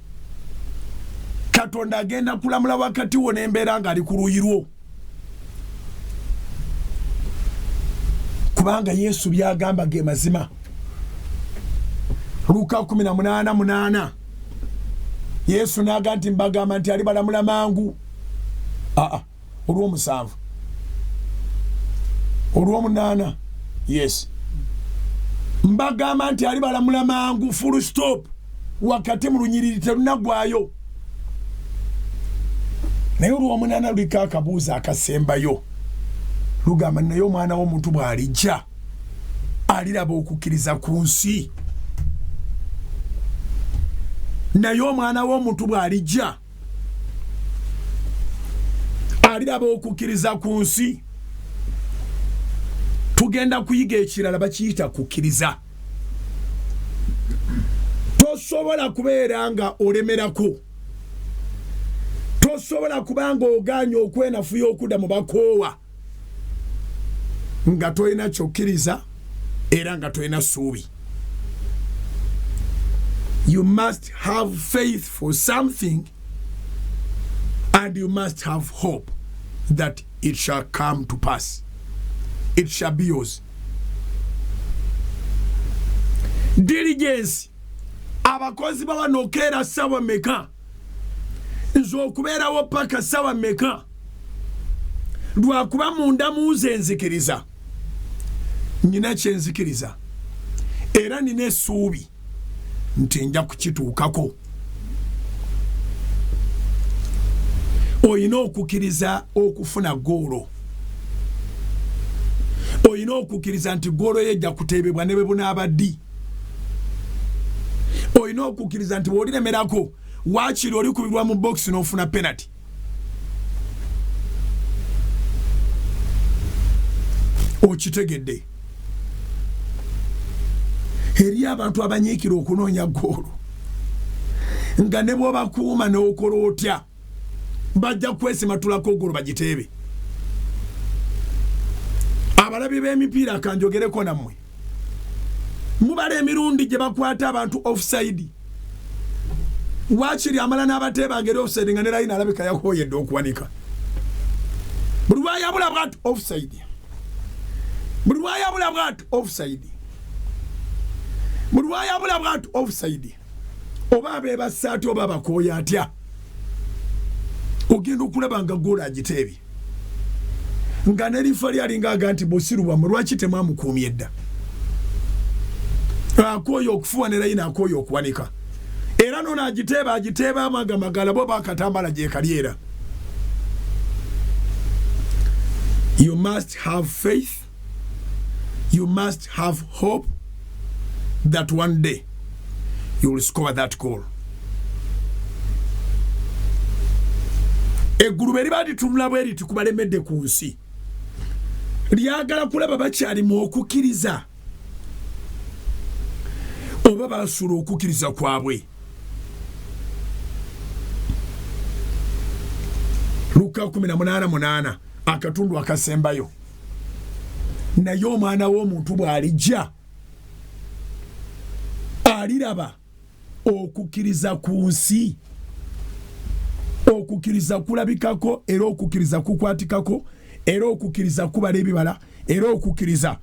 Katonda agenda kukulamula wakati wo n'embeera ng'ali ku luuyi lwo. Kubanga Yesu byagamba ge mazima. Luka 18:8 Yesu n'agamba nti mbagamba nti alibalamula mangu. Olw'omusanvu. Olw'omunaana. Yes. Mbagamba nti alibalamula mangu full stop. Wakati mu lunyiriri terunagwayo. Naye olw'omunaana luliko akabuuzo akasembayo. Lugamba naye omwana w'omuntu bw'alijja aliraba okukkiriza ku nsi. Naye omwana w'omuntu bw'alijja aliraba okukkiriza ku nsi. Tugenda kuyiga ekirala bakiyita kukkiriza. Tosobola kubeera nga olemerako. Tosobola kubanga ogaanye okwenafuya okudda mu bakoowa nga toyina kyokkiriza era nga toyina ssuubi. You must have faith for something, and you must have hope that it shall come to pass. It shall be yours. Diligence. Abakozi babanokeera ssaawa mmeka? Nze okubeerawo paka ssaawa mmeka? Lwakuba munda muze nzikiriza. Nina kyenzikiriza. Era nina essuubi nti nja kukituukako. oyina okukkiriza okufuna goolo, oyina okukkiriza nti goolo yejja kuteebebwa ne bwe bunaaba ddi, oyina okukkiriza nti bw'oliremerako waakiri olikubirwa mu bokisi n'ofuna penalty. Okitegedde eri abantu abanyiikira okunoonya goolo nga ne bw'obakuuma n'okola otya bajja kwesimatulako goolo bagiteebe. Abalabi b'emipiira kanjogereko nammwe mubala emirundi gye bakwata abantu offside, waakiri amala n'abateebangeri offside nga ne layini alabika yakooyedde okuwanika. Buli lwayabula bwatu offside, buli lwayabula bwatu offside, buli lwayabula bwatu offside. Oba abeebassaati oba abakooya atya ogenda okulaba nga goolo agiteebye nga ne lifa lyalinga aga nti bw'osirubwamu lwaki temwamukuumye edda. Akooya okufuwa ne layini akooya okuwanika era nono agiteeba amagamagala bo bakatambala gyekalyera. You must have faith, you must have hope that one day you will score that goal. Eggulu bwe liba litunula bwe liti kubalemedde ku nsi lyagala kulaba bakyali mu okukkiriza oba basuula okukkiriza kwabwe. Luka 18:8 akatundu akasembayo, naye omwana w'omuntu bw'alijja aliraba okukkiriza ku nsi, okukkiriza kulabikako era okukkiriza kukwatikako era okukkiriza kubala ebibala era okukkiriza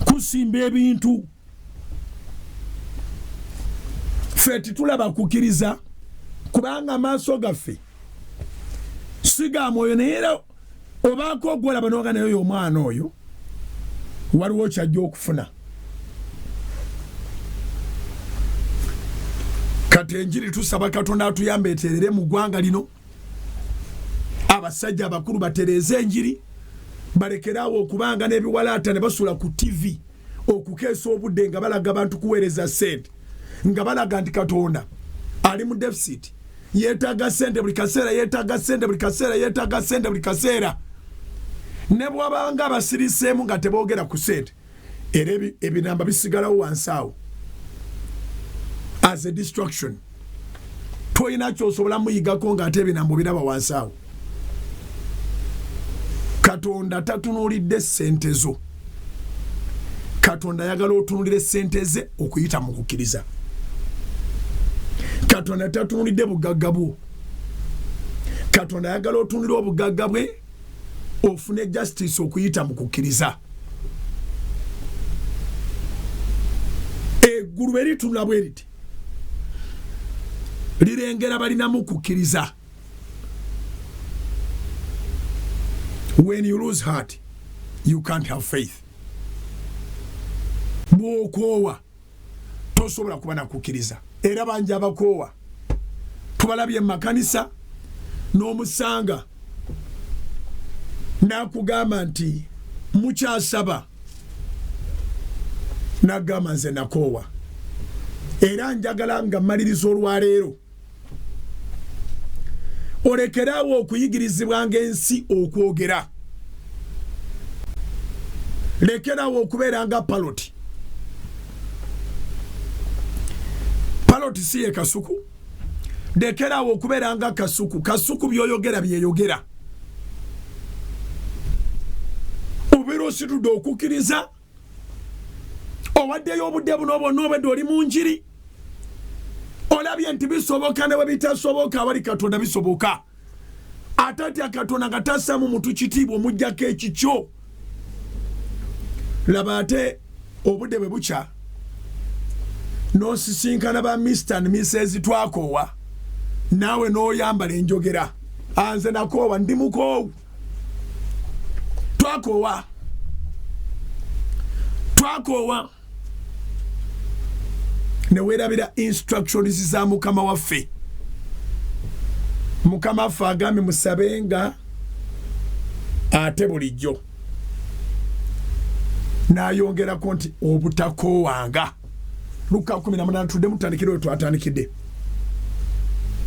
kusimba ebintu. Ffe titulaba kukkiriza kubanga amaaso gaffe si ga mwoyo, naye era obaako ogwolaba noga naye oyo omwana oyo waliwo kyajja okufuna. Kati enjiri tusaba Katonda atuyambe eterere mu ggwanga lino, abasajja abakulu batereeze enjiri, balekerawo okubanga n'ebiwalaata ne basula ku TV okukeesa obudde nga balaga abantu kuweereza ssente, nga balaga nti Katonda ali mu deficit, yeetaaga ssente buli kaseera, yeetaaga ssente buli kaseera, yeetaaga ssente buli kaseera. Ne bw'abanga abasiriseemu nga teboogera ku ssente, era ebinamba bisigalawo wansi awo as a distraction. Toyina ky'osobola muyigako ng'ate ebinambo biraba wansi awo. Katonda tatunuulidde ssente zo, Katonda ayagala otunuulire ssente ze okuyita mu kukkiriza. Katonda tatunuulidde bugagga bwo, Katonda ayagala otunuulire obugagga bwe ofune justice okuyita mu kukkiriza. Eggulu bwe litunula bwe liti lirengera balinamu kukkiriza. When you lose heart, you can't have faith. Bw'okoowa tosobola kuba na kukkiriza. Era bangi abakoowa tubalabye mu makanisa n'omusanga n'akugamba nti mukyasaba, n'agamba nze nakoowa. Era njagala nga mmaliriza olwaleero olekerawo okuyigirizibwa ng'ensi okwogera, lekerawo okubeera nga paloti. Paloti si ye kasuku, lekerawo okubeera nga kasuku. Kasuku by'oyogera byeyogera. Obeera ositudde okukkiriza, owaddeyo obudde buno bwonna obadde oli mu njiri, olabye nti bisoboka ne bwe bitasoboka awali Katonda bisoboka. Atatya Katonda nga tassamu muntu kitiibwa omuggyako ekikyo. Laba ate obudde bwe bukya n'osisinkana ba Mr. and Mrs. twakoowa, naawe n'oyambala enjogera, anze nakoowa, ndi mukoowu. Twakoowa ne weerabira instructions za Mukama waffe. Mukama fagami musabenga ate bulijjo nayongera konti obutako wanga Luka 18 tudde mutandikiro twatandikidde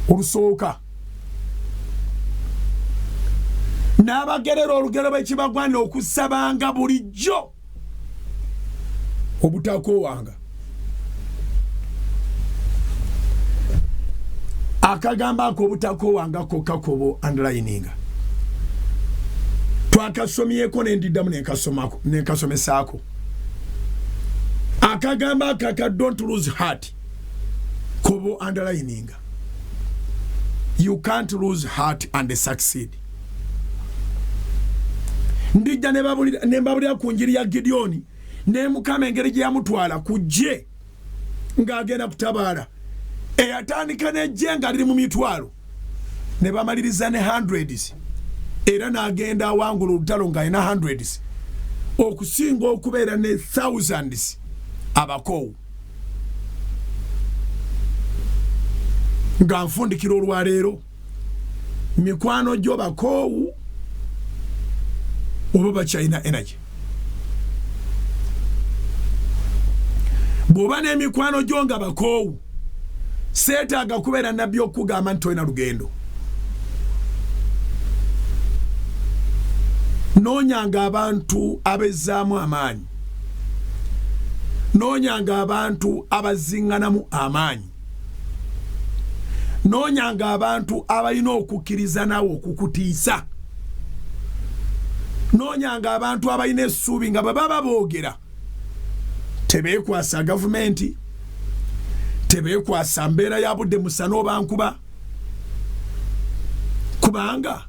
olusooka n'abagerera olugero bw'ekibagwanira okusabanga bulijjo obutako wanga akagamba ako obutako wanga kokka kobo underlininga twakasomyeko nendiddamu nenkasomesaako akagamba kaka don't lose heart kobo underlininga you can't lose heart and succeed ndijja nembabulira ku njiri ya Gideoni ne Mukama engeri gye yamutwala kujje ng'agenda kutabaala eyatandika n'ejje nga liri mu mitwalo ne bamaliriza ne hundreds era n'agenda awangula olutalo ng'alina hundreds okusinga okubeera ne thousands abakoowu nga nfundikira olwaleero mikwano gyo bakoowu oba bakyalina energy bw'oba n'emikwano gyo nga bakoowu seetaaga kubeera nabbi okugamba nti tolina lugendo noonyanga abantu abezzaamu amaanyi noonyanga abantu abaziŋŋanamu amaanyi noonyanga abantu abalina okukkiriza nawe okukutiisa noonyanga abantu abalina essuubi nga bwe baba boogera tebeekwasa gavumenti tebeekwasa mbeera ya budde musana oba nkuba kubanga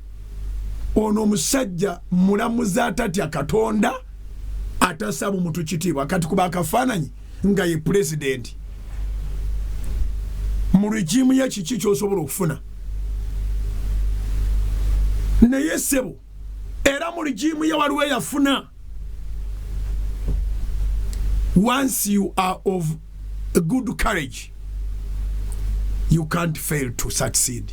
ono omusajja mulamuzi atatya Katonda atasaba omuntu kitiibwa kati kuba akafaananyi nga ye pulezidenti mu regimu ye kiki ky'osobola okufuna naye ssebo era mu regimu ye waliwo eyafuna once you are of a good courage you can't fail to succeed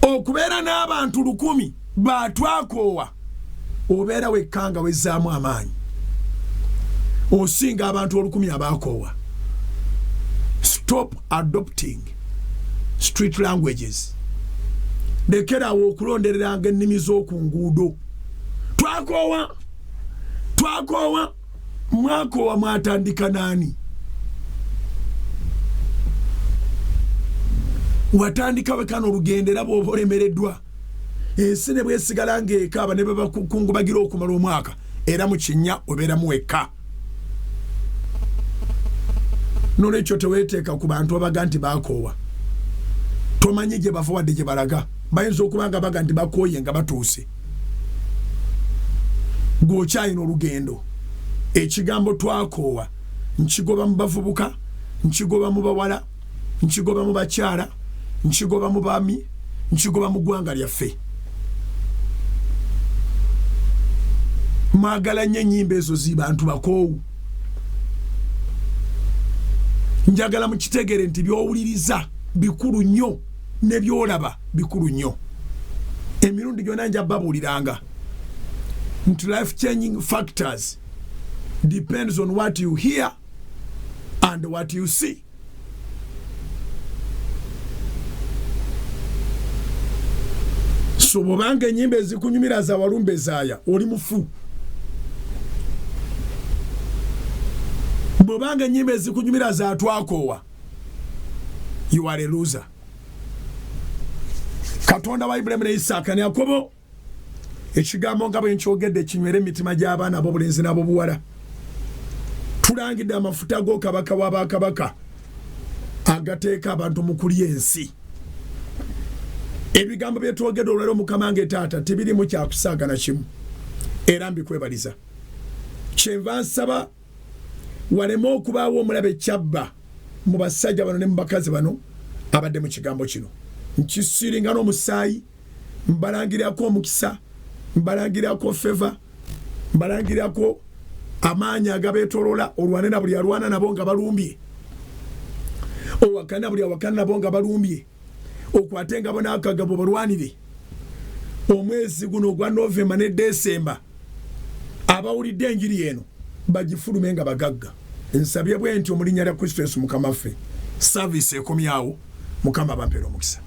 okubeera n'abantu 1,000 batwakoowa obeera wekkanga wezzaamu amaanyi osinga abantu 1,000 abakoowa stop adopting street languages lekerawo okulondereranga ennimi z'oku nguudo twakoowa mwakoowa mwatandika naani watandika wekano olugendera bw'oba olemereddwa ensi ne bwesigala ng'ekaaba ne babakungubagira okumala omwaka era mu kinnya obeeramu wekka nolwekyo teweeteeka ku bantu abaga nti bakoowa tomanyi gye bava wadde gye balaga bayinza okuba nga baga nti bakooye nga batuuse gw'okyalina olugendo ekigambo twakoowa nkigoba mu bavubuka nkigoba mu bawala nkigoba mu bakyala nkigoba mu baami nkigoba mu ggwanga lyaffe mwagala nnyo ennyimba ezo zibantu bakoowu njagala mukitegere nti by'owuliriza bikulu nnyo ne by'olaba bikulu nnyo emirundi gyonna nja babuuliranga nti life changing factors depends on what you hear and what you see so bw'obanga ennyimba ezikunyumira za walumbe zaaya oli mufu bw'obanga ennyimba ezikunyumira za twakoowa you are a loser Katonda wa Ibulayimu ne Isaaka ne Yakobo ekigambo nga bwe nkyogedde kinywera emitima gy'abaana ab'obulenzi n'ab'obuwala tulangidde amafuta g'okabaka w'abakabaka agateeka abantu mu kulya ensi ebigambo bye twogedde olwaleero Mukama nge taata tebirimu kyakusaaga na kimu era mbikwebaliza kyenva nsaba waleme okubaawo omulabe kyabba mu basajja bano ne mu bakazi bano abadde mu kigambo kino nkisiringa n'omusaayi mbalangirako omukisa mbalangirako feva mbalangirako amaanyi agabeetolola olwane na buli alwana nabo nga balumbye owakana buli awakana bonga balumbye okwatenga bona akagabo balwanire omwezi guno gwa November ne December abawulidde enjiri eno bagifulumenga bagagga nsabye bwe nti omulinya lya Kristo Yesu mukama ffe service ekomyawo mukama bampero mukisa